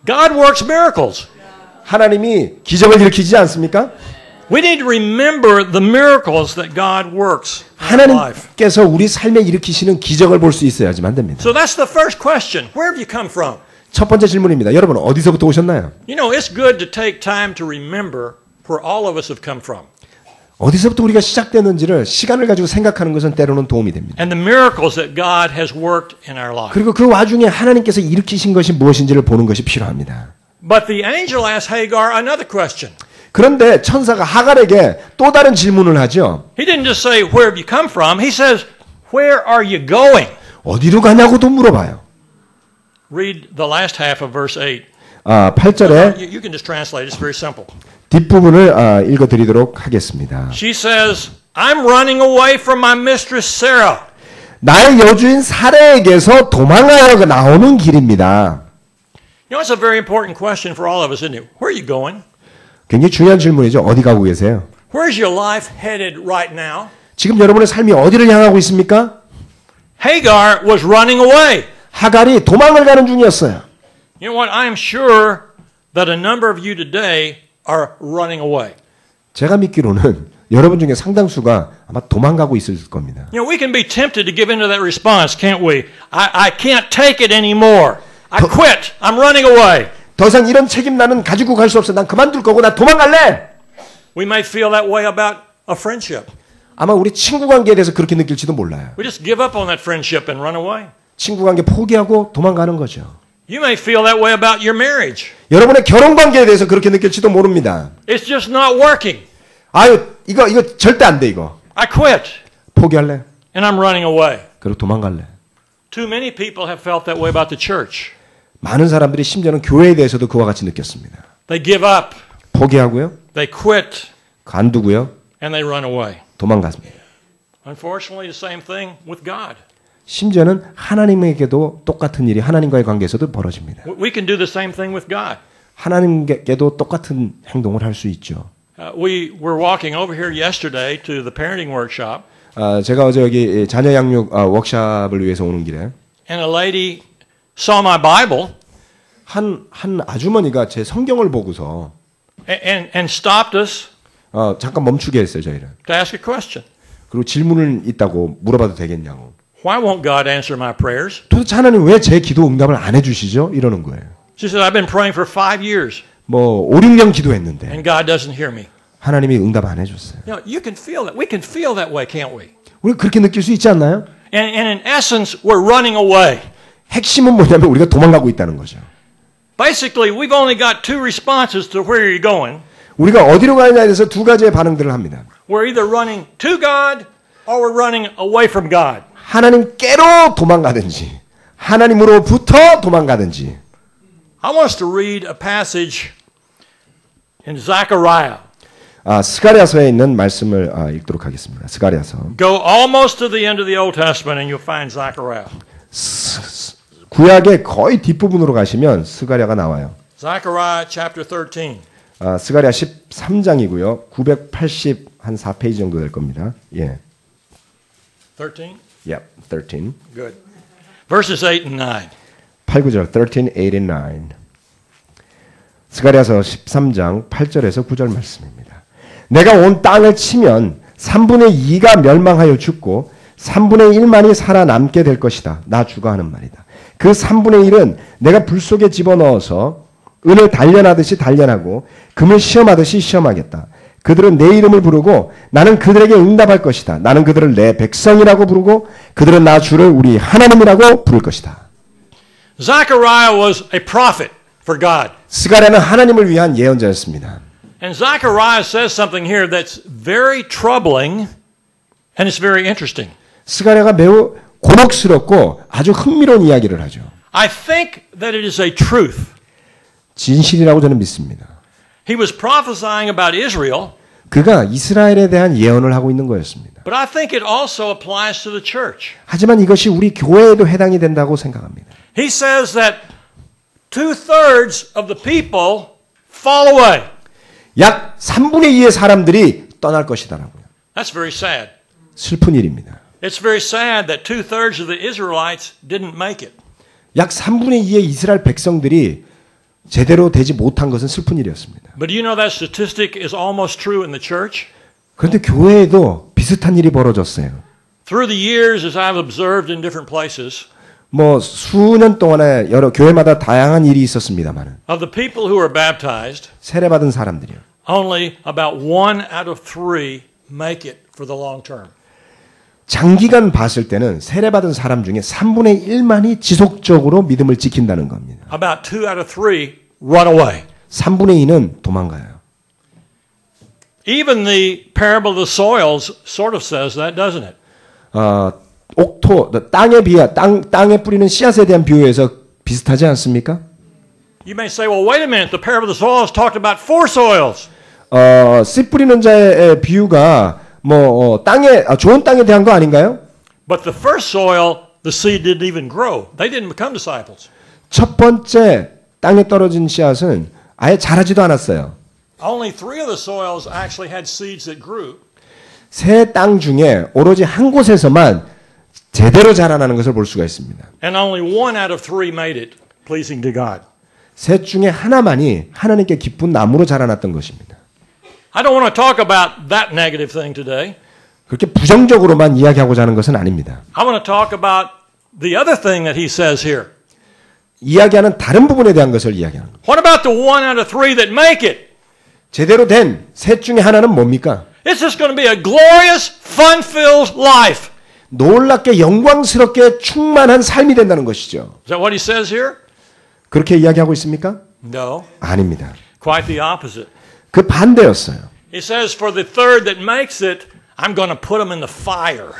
God works miracles. 하나님이 기적을 일으키지 않습니까? We need to remember the miracles that God works in our life. 하나님께서 우리 삶에 일으키시는 기적을 볼 수 있어야지만 됩니다. So that's the first question. Where have you come from? 첫 번째 질문입니다. 여러분 어디서부터 오셨나요? You know, it's good to take time to remember where all of us have come from. 어디서부터 우리가 시작됐는지를 시간을 가지고 생각하는 것은 때로는 도움이 됩니다. And the miracles that God has worked in our life. 그리고 그 와중에 하나님께서 일으키신 것이 무엇인지를 보는 것이 필요합니다. But the angel asked Hagar another question. 그런데 천사가 하갈에게 또 다른 질문을 하죠. He didn't just say, where have you come from? He says, where are you going? 어디로 가냐고도 물어봐요. Read the last half of verse 8. 8절에 You can just translate. It's very simple. 뒷부분을 읽어드리도록 하겠습니다. She says, I'm running away from my mistress Sarah. 나의 여주인 사레에게서 도망하여 나오는 길입니다. You know, it's a very important question for all of us, isn't it? Where are you going? 굉장히 중요한 질문이죠. 어디 가고 계세요? Where's your life headed right now? 지금 여러분의 삶이 어디를 향하고 있습니까? Hagar was running away. 하갈이 도망을 가는 중이었어요. You know what? I am sure that a number of you today are running away. 제가 믿기로는 여러분 중에 상당수가 아마 도망가고 있을 겁니다. You know, we can be tempted to give into that response, can't we? I can't take it anymore. I quit. I'm running away. 더 이상 이런 책임 나는 가지고 갈 수 없어. 난 그만둘 거고 나 도망갈래. We may feel that way about a friendship. 아마 우리 친구 관계에 대해서 그렇게 느낄지도 몰라요. We just give up on that friendship and run away. 친구 관계 포기하고 도망가는 거죠. You may feel that way about your marriage. 여러분의 결혼 관계에 대해서 그렇게 느낄지도 모릅니다. It's just not working. 아유, 이거 절대 안 돼, 이거. I quit. 포기할래? And I'm running away. 그리고 도망갈래? Too many people have felt that way about the church. 많은 사람들이 심지어는 교회에 대해서도 그와 같이 느꼈습니다. They give up. 포기하고요. They quit. 간두고요. And they run away. 도망갑니다. Unfortunately, the same thing with God. 심지어는 하나님에게도 똑같은 일이 하나님과의 관계에서도 벌어집니다. We can do the same thing with God. 하나님께도 똑같은 행동을 할 수 있죠. We were walking over here yesterday to the parenting workshop. 제가 어제 여기 자녀 양육 워크숍을 위해서 오는 길에 And a lady saw my Bible 한 아주머니가 제 성경을 보고서 and stopped us 잠깐 멈추게 했어요, 저희를. to ask a question. 그리고 질문을 있다고 물어봐도 되겠냐고. Why won't God answer my prayers? 도대체 하나님 왜 제 기도 응답을 안 해주시죠? 이러는 거예요. She said, I've been praying for 5 years 뭐 5, 6년 기도했는데 and God doesn't hear me. 하나님이 응답 안 해줬어요. You know, you can feel that. We can feel that way, can't we? 우리 그렇게 느낄 수 있지 않나요? And in essence, we're running away. 핵심은 뭐냐면 우리가 도망가고 있다는 거죠. Basically, we've only got 2 responses to where you're going. 우리가 어디로 가느냐에 대해서 2가지의 반응들을 합니다. We're either running to God or we're running away from God. 하나님께로 도망가든지 하나님으로부터 도망가든지. I want us to read a passage in Zechariah. 스가랴서에 있는 말씀을 읽도록 하겠습니다. 스가랴서. Go almost to the end of the Old Testament and you'll find Zechariah. 구약의 거의 뒷부분으로 가시면 스가랴가 나와요. Zechariah chapter 13. 스가랴 13장이고요. 980 한 4페이지 정도 될 겁니다. 예. 13? Yep, 13. Good. Verses 8 and 9. 8, 9절, 13, 8, and 9. 스가랴서 13장 8절에서 9절 말씀입니다. 내가 온 땅을 치면 3분의 2가 멸망하여 죽고 3분의 1만이 살아남게 될 것이다. 나 주가 하는 말이다. 그 3분의 1은 내가 불 속에 집어넣어서 은을 단련하듯이 단련하고 금을 시험하듯이 시험하겠다. 그들은 내 이름을 부르고 나는 그들에게 응답할 것이다. 나는 그들을 내 백성이라고 부르고 그들은 나 주를 우리 하나님이라고 부를 것이다. Zechariah was a prophet for God. 스가랴는 하나님을 위한 예언자였습니다. And Zechariah says something here that's very troubling and it's very interesting. 스가랴가 매우 곤혹스럽고 아주 흥미로운 이야기를 하죠. I think that it is a truth. 진실이라고 저는 믿습니다. He was prophesying about Israel, 그가 이스라엘에 대한 예언을 하고 있는 거였습니다. but I think it also applies to the church. 하지만 이것이 우리 교회에도 해당이 된다고 생각합니다. He says that 2/3 of the people fall away. 약 3분의 2의 사람들이 떠날 것이다라고요. That's very sad. 슬픈 일입니다. It's very sad that 2/3 of the Israelites didn't make it. 약 3분의 2의 이스라엘 백성들이 제대로 되지 못한 것은 슬픈 일이었습니다. But you know that statistic is almost true in the church? 그런데 교회에도 비슷한 일이 벌어졌어요. Through the years, as I've observed in different places, 뭐 수년 동안에 여러 교회마다 다양한 일이 있었습니다만 of the people who are baptized, 세례받은 사람들이요. only about 1 out of 3 make it for the long term. 장기간 봤을 때는 세례받은 사람 중에 3분의 1만이 지속적으로 믿음을 지킨다는 겁니다. About 2 out of 3 run away. 3분의 2는 도망가요. Even the parable of the soils sort of says that, doesn't it? 옥토, 땅에 뿌리는 씨앗에 대한 비유에서 비슷하지 않습니까? You may say, well, wait a minute, the parable of the soils talked about 4 soils. 씨 뿌리는 자의 비유가 좋은 땅에 대한 거 아닌가요? But the first soil, the seed didn't even grow. They didn't become disciples. 첫 번째 땅에 떨어진 씨앗은 아예 자라지도 않았어요. Only 3 of the soils actually had seeds that grew. 세 땅 중에 오로지 한 곳에서만 제대로 자라나는 것을 볼 수가 있습니다. And only 1 out of 3 made it pleasing to God. 셋 중에 하나만이 하나님께 기쁜 나무로 자라났던 것입니다. I don't want to talk about that negative thing today. 그렇게 부정적으로만 이야기하고자 하는 것은 아닙니다. I want to talk about the other thing that he says here. 이야기하는 다른 부분에 대한 것을 이야기하는 것. What about the 1 out of 3 that make it? 제대로 된 셋 중에 하나는 뭡니까? It's just going to be a glorious, fun-filled life. 놀랍게 영광스럽게 충만한 삶이 된다는 것이죠. Is that what he says here? 그렇게 이야기하고 있습니까? No. 아닙니다. Quite the opposite. 그 반대였어요. He says, for the third that makes it, I'm going to put them in the fire.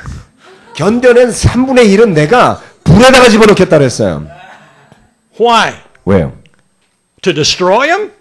견뎌낸 3분의 1은 내가 불에다가 집어넣겠다 그랬어요. Why? 왜요? To destroy them?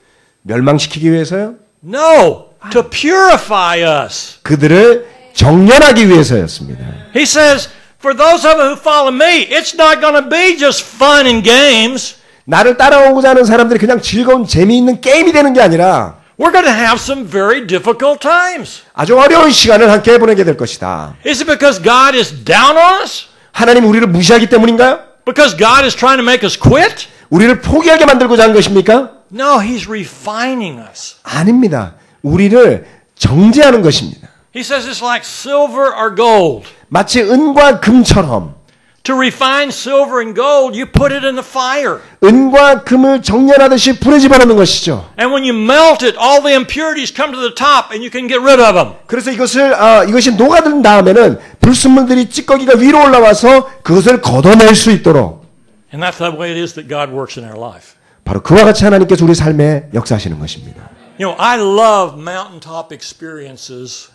멸망시키기 위해서요? No. To purify us. 그들을 정련하기 위해서였습니다. He says, for those of us who follow me, it's not going to be just fun and games. 나를 따라오고자 하는 사람들이 그냥 즐거운 재미있는 게임이 되는 게 아니라 We're going to have some very difficult times. 아주 어려운 시간을 함께 보내게 될 것이다. Is it because God is down on us? 하나님이 우리를 무시하기 때문인가요? Because God is trying to make us quit? 우리를 포기하게 만들고자 하는 것입니까? No, He's refining us. 아닙니다. 우리를 정제하는 것입니다. He says it's like silver or gold. 마치 은과 금처럼 To refine silver and gold, you put it in the fire. 은과 금을 정렬하듯이 불에 집어넣는 것이죠. And when you melt it, all the impurities come to the top and you can get rid of them. 그래서 이것이 녹아든 다음에는 불순물들이 찌꺼기가 위로 올라와서 그것을 걷어낼 수 있도록. And that's the way it is that God works in our life. 바로 그와 같이 하나님께서 우리 삶에 역사하시는 것입니다. You know, I love mountaintop experiences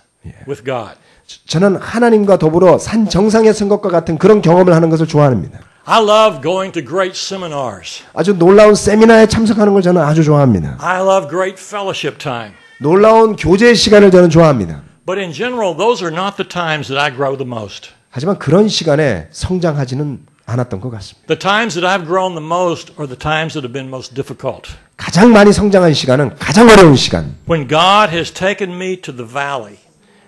with God. 저는 하나님과 더불어 산 정상에 선 것과 같은 그런 경험을 하는 것을 좋아합니다. I love going to great seminars. 아주 놀라운 세미나에 참석하는 걸 저는 아주 좋아합니다. I love great fellowship time. 놀라운 교제 시간을 저는 좋아합니다. But in general, those are not the times that I grow the most. 하지만 그런 시간에 성장하지는 않았던 것 같습니다. The times that I've grown the most are the times that have been most difficult. 가장 많이 성장한 시간은 가장 어려운 시간. When God has taken me to the valley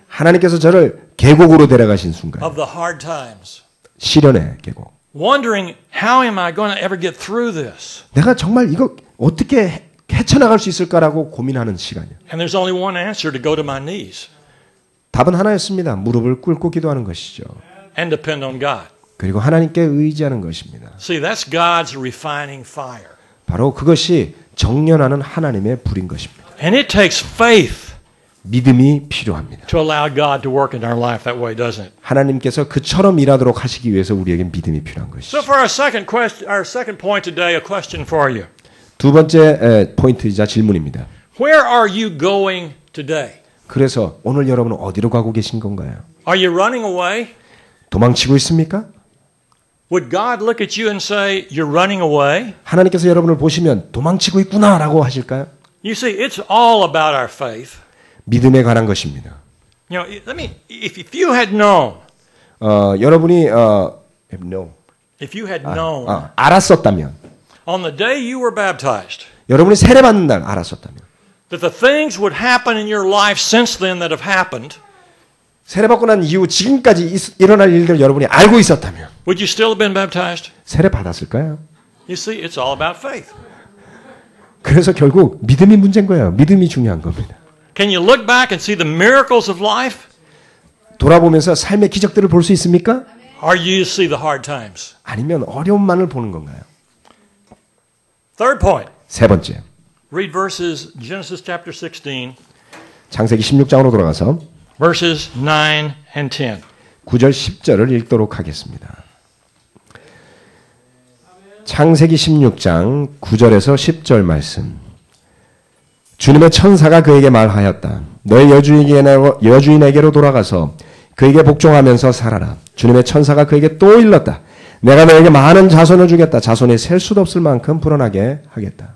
하나님께서 저를 계곡으로 데려가신 순간. of the hard times. 시련의 계곡. Wondering how am I going to ever get through this? 내가 정말 이거 어떻게 헤쳐나갈 수 있을까라고 고민하는 시간이에요. And there's only one answer to go to my knees 답은 하나였습니다. 무릎을 꿇고 기도하는 것이죠. and depend on God. 그리고 하나님께 의지하는 것입니다. See, that's God's refining fire. 바로 그것이 정련하는 하나님의 불인 것입니다. And it takes faith 믿음이 필요합니다. to allow God to work in our life that way, doesn't it? 하나님께서 그처럼 일하도록 하시기 위해서 우리에게 믿음이 필요한 것이죠. So for our second question, our second point today, a question for you. 두 번째 포인트이자 질문입니다. Where are you going today? 그래서 오늘 여러분은 어디로 가고 계신 건가요? Are you running away? 도망치고 있습니까? Would God look at you and say, you're running away? 하나님께서 여러분을 보시면 도망치고 있구나라고 하실까요? You see, it's all about our faith. 믿음에 관한 것입니다. You know, if you had known, 여러분이 no. if you had known 알았었다면, on the day you were baptized, 여러분이 세례받는 날 알았었다면, that the things would happen in your life since then that have happened, 세례받고 난 이후 지금까지 일어날 일들 여러분이 알고 있었다면, would you still have been baptized? 세례받았을까요? You see, it's all about faith. 그래서 결국 믿음이 문제인 거예요. 믿음이 중요한 겁니다. Can you look back and see the miracles of life? 돌아보면서 삶의 기적들을 볼 수 있습니까? Or you see the hard times? 아니면 어려움만을 보는 건가요? Third point. 세 번째, Read verses, Genesis chapter 16, 창세기 16장으로 돌아가서 verses 9 and 10. 9절 10절을 읽도록 하겠습니다. 창세기 16장 9절에서 10절 말씀. 주님의 천사가 그에게 말하였다. 너의 여주인에게로 돌아가서 그에게 복종하면서 살아라. 주님의 천사가 그에게 또 일렀다. 내가 너에게 많은 자손을 주겠다. 자손이 셀 수도 없을 만큼 불어나게 하겠다.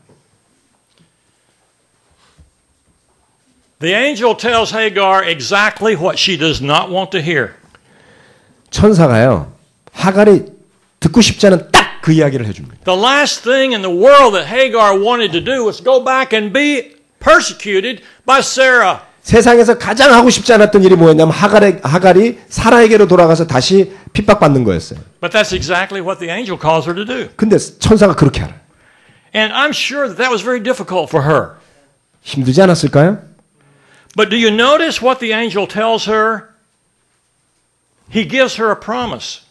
The angel tells Hagar exactly what she does not want to hear. 천사가요, 하갈이 듣고 싶지 않은 딱 그 이야기를 해줍니다. The last thing in the world that Hagar wanted to do was go back and be persecuted by Sarah. 세상에서 가장 하고 싶지 않았던 일이 뭐였냐면 하갈이 사라에게로 돌아가서 다시 핍박받는 거였어요. But that's exactly what the angel calls her to do. 근데 천사가 그렇게 하라. And I'm sure that was very difficult for her. 힘들지 않았을까요? But do you notice what the angel tells her? He gives her a promise.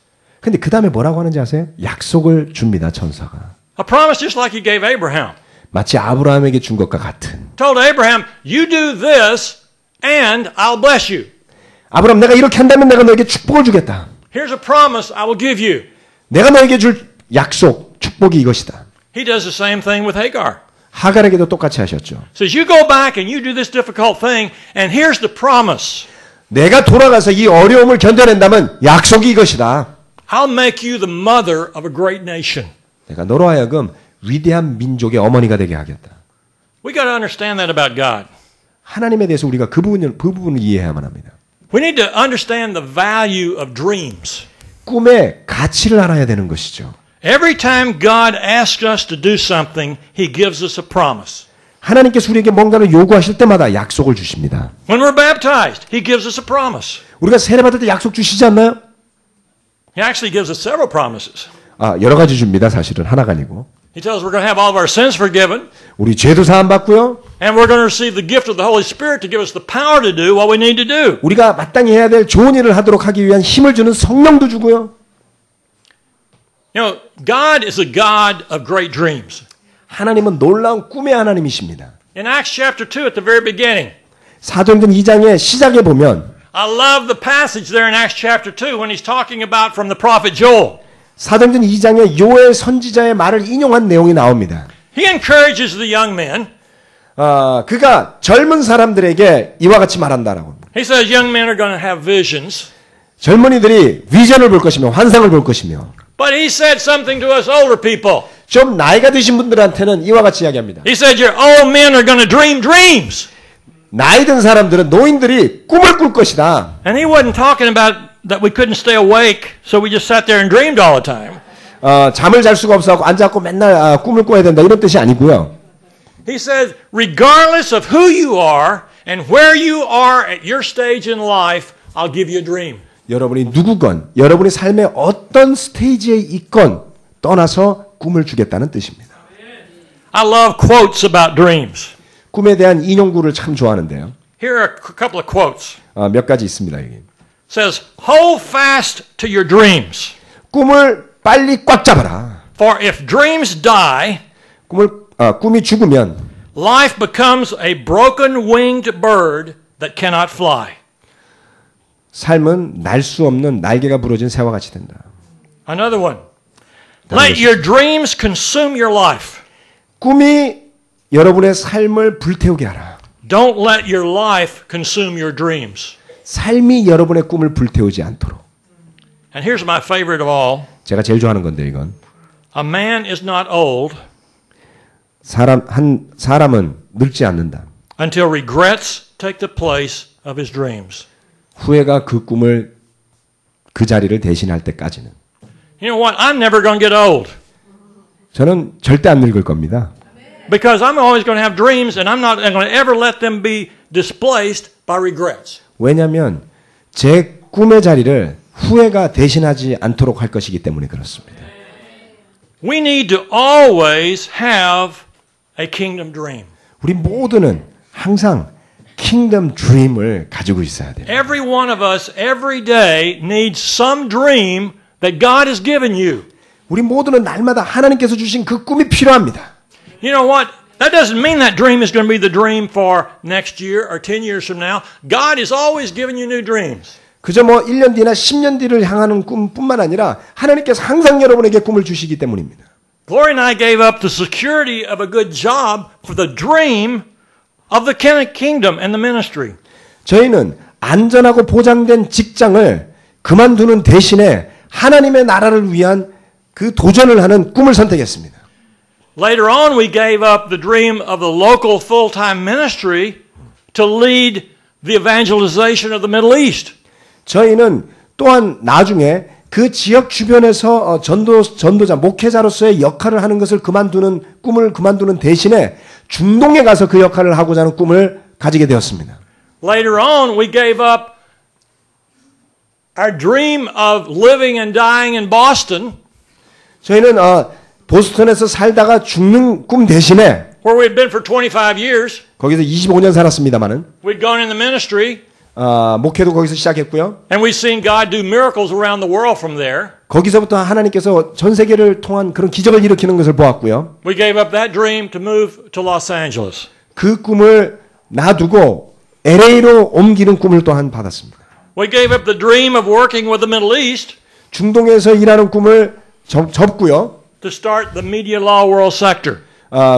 근데 그 다음에 뭐라고 하는지 아세요? 약속을 줍니다, 천사가. A promise just like he gave Abraham. 마치 아브라함에게 준 것과 같은. Told Abraham, you do this and I'll bless you. 아브라함, 내가 이렇게 한다면 내가 너에게 축복을 주겠다. Here's a promise I will give you. 내가 너에게 줄 약속, 축복이 이것이다. He does the same thing with Hagar. 하갈에게도 똑같이 하셨죠. Says, you go back and you do this difficult thing and here's the promise. 내가 돌아가서 이 어려움을 견뎌낸다면 약속이 이것이다. I'll make you the mother of a great nation. 내가 너로 하여금 위대한 민족의 어머니가 되게 하겠다. We got to understand that about God. 하나님에 대해서 우리가 그 부분을 이해해야만 합니다. We need to understand the value of dreams. 꿈의 가치를 알아야 되는 것이죠. Every time God asks us to do something, He gives us a promise. 하나님께서 우리에게 뭔가를 요구하실 때마다 약속을 주십니다. When we're baptized, He gives us a promise. 우리가 세례받을 때 약속 주시지 않나요? He actually gives us several promises. 여러 가지 줍니다. 사실은 하나가 아니고. He tells us we're going to have all of our sins forgiven. 우리 죄도 사함 받고요. And we're going to receive the gift of the Holy Spirit to give us the power to do what we need to do. 우리가 마땅히 해야 될 좋은 일을 하도록 하기 위한 힘을 주는 성령도 주고요. You know, God is a God of great dreams. 하나님은 놀라운 꿈의 하나님이십니다. In Acts chapter 2 at the very beginning, 사도행전 2장의 시작에 보면 I love the passage there in Acts chapter 2 when he's talking about from the prophet Joel. 사도행전 2장에 요엘 선지자의 말을 인용한 내용이 나옵니다. He encourages the young men. 그가 젊은 사람들에게 이와 같이 말한다라고. He says young men are going to have visions. 젊은이들이 비전을 볼 것이며 환상을 볼 것이며. But he said something to us older people. 좀 나이가 드신 분들한테는 이와 같이 이야기합니다. He said your old men are going to dream dreams. 나이 든 사람들은 노인들이 꿈을 꿀 것이다. And he wasn't talking about that we couldn't stay awake, so we just sat there and dreamed all the time. 잠을 잘 수가 없어서 앉아갖고 맨날 꿈을 꿔야 된다 이런 뜻이 아니고요. He said, regardless of who you are and where you are at your stage in life, I'll give you a dream. 여러분이 누구건 여러분이 삶의 어떤 스테이지에 있건 떠나서 꿈을 주겠다는 뜻입니다. I love quotes about dreams. 꿈에 대한 인용구를 참 좋아하는데요. Here are a couple of quotes. 몇 가지 있습니다. 여기. It says, hold fast to your dreams. 꿈을 빨리 꽉 잡아라. For if dreams die, 꿈이 죽으면 life becomes a broken-winged bird that cannot fly. 삶은 날 수 없는 날개가 부러진 새와 같이 된다. Another one. Let your dreams consume your life. 꿈이 여러분의 삶을 불태우게 하라. Don't let your life consume your dreams. 삶이 여러분의 꿈을 불태우지 않도록. And here's my favorite of all. 제가 제일 좋아하는 건데 이건. A man is not old 사람은 늙지 않는다. until regrets take the place of his dreams. 후회가 그 자리를 대신할 때까지는. You know what? I'm never going to get old. 저는 절대 안 늙을 겁니다. Because I'm always going to have dreams and I'm not going to ever let them be displaced by regrets. 왜냐하면 제 꿈의 자리를 후회가 대신하지 않도록 할 것이기 때문에 그렇습니다. We need to always have a kingdom dream. 우리 모두는 항상 킹덤 드림을 가지고 있어야 돼요. Every one of us every day needs some dream that God has given you. 우리 모두는 날마다 하나님께서 주신 그 꿈이 필요합니다. You know what? That doesn't mean that dream is going to be the dream for next year or 10 years from now. God is always giving you new dreams. 그저 1년 뒤나 10년 뒤를 향하는 꿈뿐만 아니라 하나님께서 항상 여러분에게 꿈을 주시기 때문입니다. Gloria and I gave up the security of a good job for the dream of the kingdom and the ministry. 저희는 안전하고 보장된 직장을 그만두는 대신에 하나님의 나라를 위한 그 도전을 하는 꿈을 선택했습니다. Later on, we gave up the dream of the local full-time ministry to lead the evangelization of the Middle East. 저희는 또한 나중에 그 지역 주변에서 전도자, 목회자로서의 역할을 하는 것을 꿈을 그만두는 대신에 중동에 가서 그 역할을 하고자 하는 꿈을 가지게 되었습니다. Later on, we gave up our dream of living and dying in Boston, 저희는 보스턴에서 살다가 죽는 꿈 대신에 where we had been for 25 years. 거기서 25년 살았습니다만은 We'd gone in the ministry, 목회도 거기서 시작했고요. and we've seen God do miracles around the world from there. 거기서부터 하나님께서 전 세계를 통한 그런 기적을 일으키는 것을 보았고요. We gave up that dream to move to Los Angeles. 그 꿈을 놔두고 LA로 옮기는 꿈을 또한 받았습니다. We gave up the dream of working with the Middle East 중동에서 일하는 꿈을 접고요. to start the media law world sector.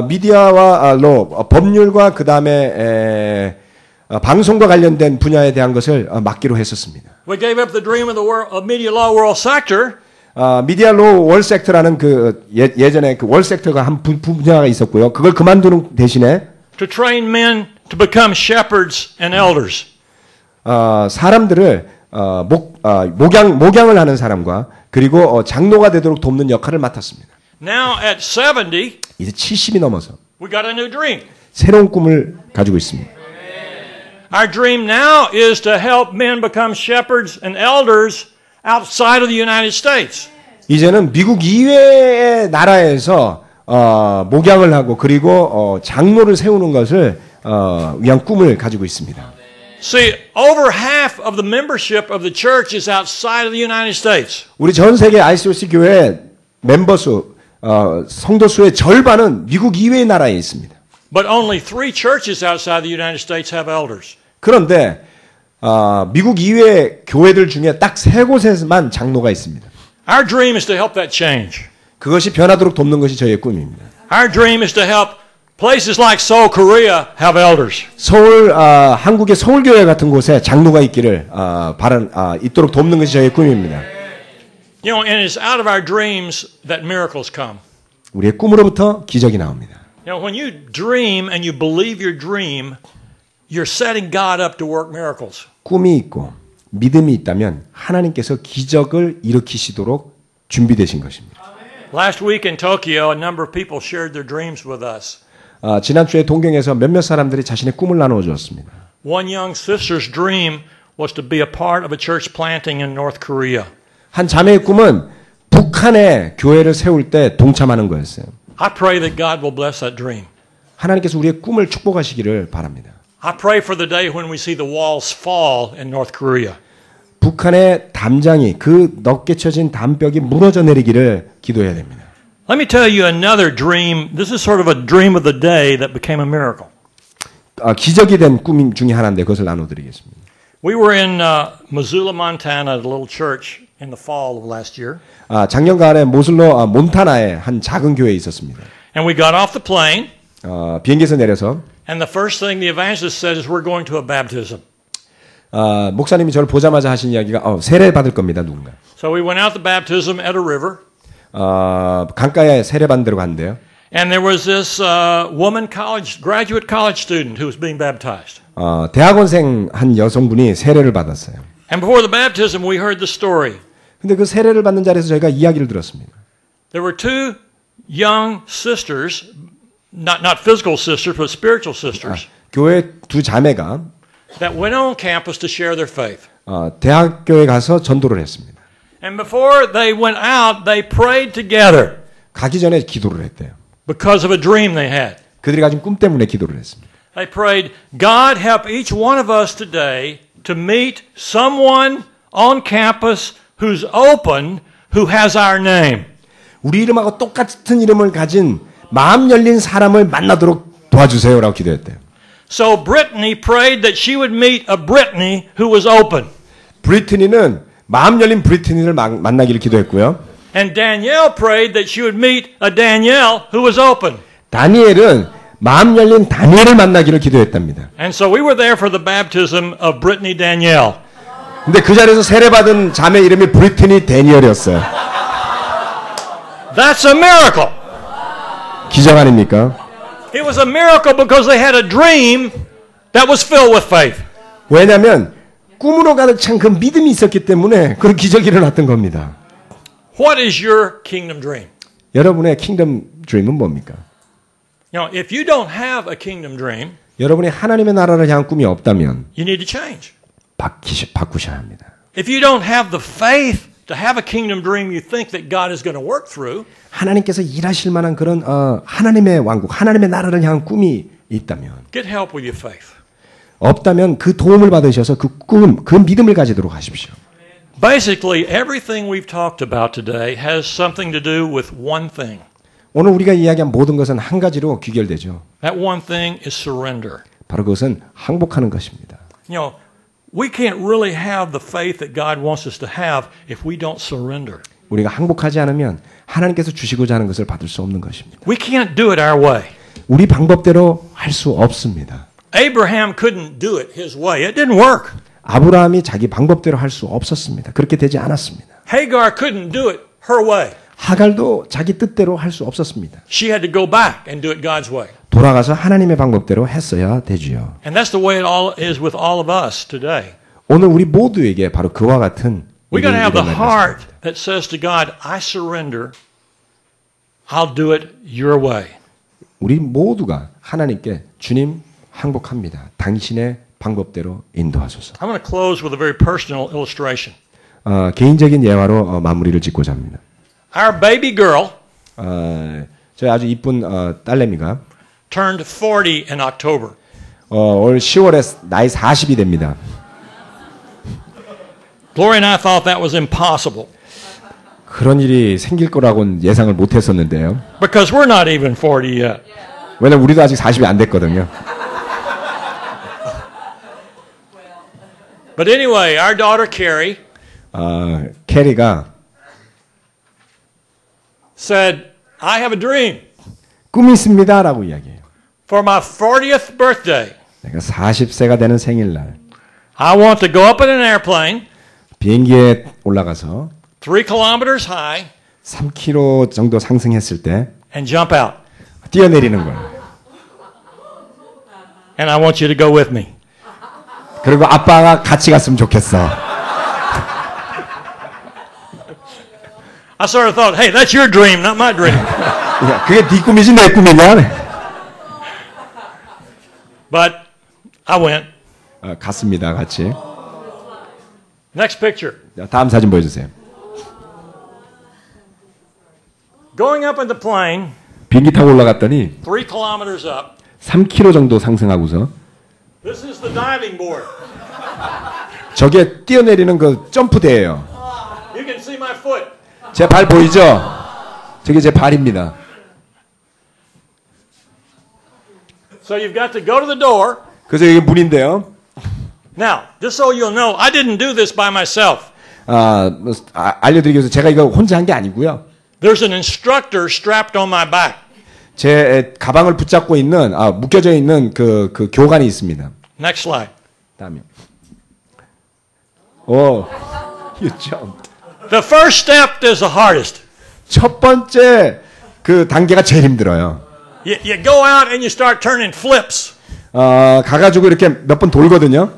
미디어와 법률과 그 다음에 방송과 관련된 분야에 대한 것을 맡기로 했었습니다. We gave up the dream of the media law world sector 미디어 로 월 섹터라는 그 예전에 그 월 섹터가 한 분야가 있었고요. 그걸 그만두는 대신에 to train men to become shepherds and elders. 사람들을 목양을 하는 사람과 그리고 장로가 되도록 돕는 역할을 맡았습니다. Now at 70, 이제 70이 넘어서 we got a new dream. 새로운 꿈을 가지고 있습니다. Our dream now is to help men become shepherds and elders outside of the United States. 이제는 미국 이외의 나라에서 목양을 하고 그리고 장로를 세우는 것을 위한 꿈을 가지고 있습니다. See, over half of the membership of the church is outside of the United States. 우리 전 세계 ICOC 교회 멤버 수, 성도 수의 절반은 미국 이외의 나라에 있습니다. But only 3 churches outside the United States have elders. 그런데 미국 이외의 교회들 중에 딱 3곳에만 장로가 있습니다. Our dream is to help that change. 그것이 변하도록 돕는 것이 저희의 꿈입니다. Our dream is to help places like Seoul, Korea have elders. 한국의 서울교회 같은 곳에 장로가 있기를 있도록 돕는 것이 저희의 꿈입니다. You know, and it's out of our dreams that miracles come. 우리의 꿈으로부터 기적이 나옵니다. You know, when you dream and you believe your dream, you're setting God up to work miracles. 꿈이 있고 믿음이 있다면 하나님께서 기적을 일으키시도록 준비되신 것입니다. Last week in Tokyo, a number of people shared their dreams with us. 지난주에 동경에서 몇몇 사람들이 자신의 꿈을 나누어 주었습니다. One young sister's dream was to be a part of a church planting in North Korea. 한 자매의 꿈은 북한에 교회를 세울 때 동참하는 거였어요. I pray that God will bless that dream. 하나님께서 우리의 꿈을 축복하시기를 바랍니다. I pray for the day when we see the walls fall in North Korea. 북한의 담장이 그 넓게 쳐진 담벽이 무너져 내리기를 기도해야 됩니다. Let me tell you another dream. This is sort of a dream of the day that became a miracle. 기적이 된 꿈 중에 하나인데 그것을 나눠드리겠습니다. We were in Missoula, Montana, at a little church in the fall of last year. 작년간에 모슬로 몬타나에 한 작은 교회에 있었습니다. And we got off the plane, 비행기에서 내려서 and the first thing the evangelist said is, we're going to a baptism. 목사님이 저를 보자마자 하신 이야기가 세례 받을 겁니다, 누군가. So we went out to baptism at a river. 강가에 세례 받는 데로 갔는데요. And there was this woman graduate college student who was being baptized. 대학원생 한 여성분이 세례를 받았어요. And before the baptism, we heard the story. 근데 그 세례를 받는 자리에서 저희가 이야기를 들었습니다. There were two young sisters, not physical sisters, but spiritual sisters, 교회 두 자매가 that went on campus to share their faith. 대학교에 가서 전도를 했습니다. And before they went out, they prayed together 가기 전에 기도를 했대요. because of a dream they had. 그들이 가진 꿈 때문에 기도를 했습니다. They prayed, God help each one of us today to meet someone on campus who's open, who has our name. 우리 이름하고 똑같은 이름을 가진 마음 열린 사람을 만나도록 도와주세요라고 기도했대요. So Brittany prayed that she would meet a Brittany who was open. 브리트니는 마음 열린 브리트니를 만나기를 기도했고요. And Danielle prayed that she would meet a Danielle who was open. 다니엘은 마음 열린 다니엘을 만나기를 기도했답니다. And so we were there for the baptism of Brittany Danielle. 근데 그 자리에서 세례받은 자매 이름이 브리트니 데니엘이었어요. That's a miracle. 기적 아닙니까? It was a miracle because they had a dream that was filled with faith. 왜냐하면 꿈으로 가득 찬 그 믿음이 있었기 때문에 그런 기적이 일어났던 겁니다. What is your kingdom dream? 여러분의 킹덤 드림은 뭡니까? You know, if you don't have a kingdom dream, 여러분이 하나님의 나라를 향한 꿈이 없다면 you need to change. 바꾸셔야 합니다. If you don't have the faith to have a kingdom dream you think that God is going to work through, 하나님께서 일하실 만한 그런 하나님의 왕국, 하나님의 나라를 향한 꿈이 있다면 get help with your faith. 없다면 그 도움을 받으셔서 그 꿈, 그 믿음을 가지도록 하십시오. Basically, everything we've talked about today has something to do with one thing. 오늘 우리가 이야기한 모든 것은 한 가지로 귀결되죠. That one thing is surrender. 바로 그것은 항복하는 것입니다. You know, we can't really have the faith that God wants us to have if we don't surrender. 우리가 항복하지 않으면 하나님께서 주시고자 하는 것을 받을 수 없는 것입니다. We can't do it our way. 우리 방법대로 할 수 없습니다. Abraham couldn't do it his way. It didn't work. 아브라함이 자기 방법대로 할 수 없었습니다. 그렇게 되지 않았습니다. Hagar couldn't do it her way. 하갈도 자기 뜻대로 할 수 없었습니다. She had to go back and do it God's way. 돌아가서 하나님의 방법대로 했어야 되지요. And that's the way it all is with all of us today. 오늘 우리 모두에게 바로 그와 같은 We got to have the 일이 heart 일어나겠습니다. that says to God, I surrender. I'll do it your way. 우리 모두가 하나님께 주님 항복합니다. 당신의 방법대로 인도하소서. I'm going to close with a very personal illustration. 개인적인 예화로 마무리를 짓고자 합니다. Our baby girl 저희 아주 이쁜 딸내미가 turned 40 in October. 올 10월에 나이 40이 됩니다. Gloria and I thought that was impossible 그런 일이 생길 거라고는 예상을 못 했었는데요. because we're not even 40 yet. 왜냐면 우리도 아직 40이 안 됐거든요. But anyway, our daughter Carrie 캐리가 said, I have a dream. 꿈이 있습니다라고 이야기해요. For my 40th birthday, 내가 40세가 되는 생일날 I want to go up in an airplane 비행기에 올라가서 3 kilometers high 3km 정도 상승했을 때 and jump out. 뛰어내리는 거예요. And I want you to go with me. 그리고 아빠가 같이 갔으면 좋겠어. I sort of thought, hey, that's your dream, not my dream. 야, 그게 네 꿈이지 내 꿈이냐? But I went. 갔습니다, 같이. Next picture. 자, 다음 사진 보여주세요. Going up in the plane, 비행기 타고 올라갔더니 3 kilometers up. 3km 정도 상승하고서 This is the diving board. 저게 뛰어내리는 그 점프대예요. You can see my foot. 제 발 보이죠? 저게 제 발입니다. So you've got to go to the door. 그래서 이게 문인데요. Now, just so you'll know, I didn't do this by myself. 알려드리기 위해서 제가 이거 혼자 한 게 아니고요. There's an instructor strapped on my back. 제 가방을 붙잡고 있는 묶여져 있는 그 교관이 있습니다. Next slide. 다음이요. 오, you jumped. The first step is the hardest. 첫 번째 그 단계가 제일 힘들어요. You go out and you start turning flips. 가가지고 이렇게 몇 번 돌거든요.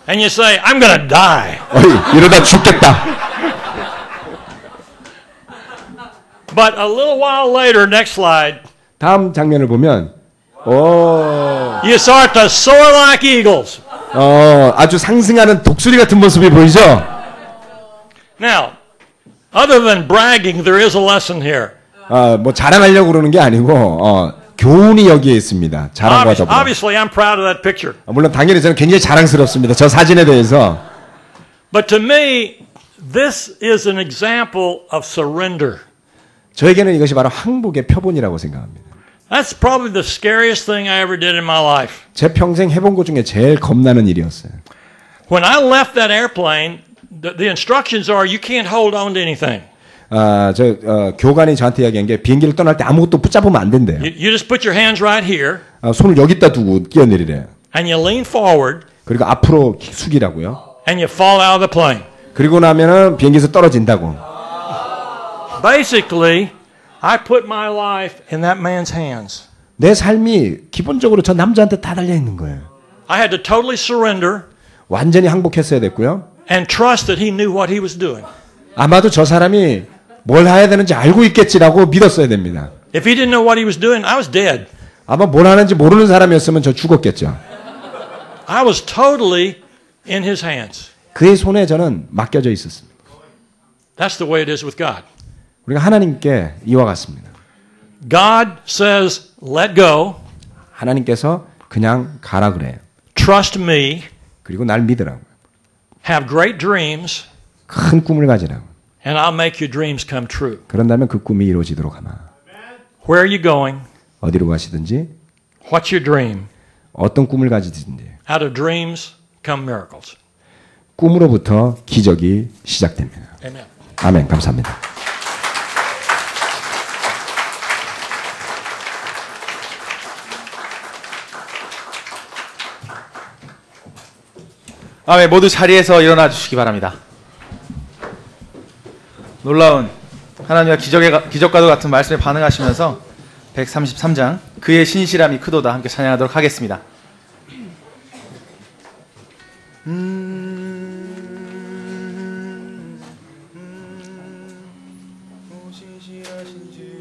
And you say, I'm going to die. 어이, 이러다 죽겠다. But a little while later, next slide, 다음 장면을 보면, you start to soar like eagles. 아주 상승하는 독수리 같은 모습이 보이죠? Now, other than bragging, there is a lesson here. 뭐 자랑하려고 그러는 게 아니고, 교훈이 여기에 있습니다. 자랑과 더불어. Obviously, I'm proud of that picture. 물론 당연히 저는 굉장히 자랑스럽습니다. 저 사진에 대해서. But to me, this is an example of surrender. 저에게는 이것이 바로 항복의 표본이라고 생각합니다. That's probably the scariest thing I ever did in my life. 제 평생 해본 것 중에 제일 겁나는 일이었어요. When I left that airplane, the instructions are you can't hold on to anything. 교관이 저한테 이야기한 게 비행기를 떠날 때 아무것도 붙잡으면 안 된대요. You just put your hands right here, 손을 여기다 두고 뛰어내리래요. and you lean forward, 그리고 앞으로 숙이라고요. and you fall out of the plane. 그리고 나면은 비행기에서 떨어진다고. Basically, I put my life in that man's hands. 내 삶이 기본적으로 저 남자한테 다 달려 있는 거예요. I had to totally surrender 완전히 항복했어야 됐고요. and trust that he knew what he was doing. 아마도 저 사람이 뭘 해야 되는지 알고 있겠지라고 믿었어야 됩니다. If he didn't know what he was doing, I was dead. 아마 뭘 하는지 모르는 사람이었으면 저 죽었겠죠. I was totally in his hands. 그의 손에 저는 맡겨져 있었습니다. That's the way it is with God. 우리가 하나님께 이와 같습니다. God says, let go, 하나님께서 그냥 가라 그래요. trust me, 그리고 날 믿으라고. have great dreams, 큰 꿈을 가지라고. and I'll make your dreams come true. 그런다면 그 꿈이 이루어지도록 하마. Where are you going? 어디로 가시든지 What's your dream? 어떤 꿈을 가지든지 Out of dreams come miracles. 꿈으로부터 기적이 시작됩니다. Amen. 아멘. 감사합니다. 아멘. 모두 자리에서 일어나 주시기 바랍니다. 놀라운 하나님과 기적과도 같은 말씀에 반응하시면서 133장 그의 신실함이 크도다 함께 찬양하도록 하겠습니다. 신실하신지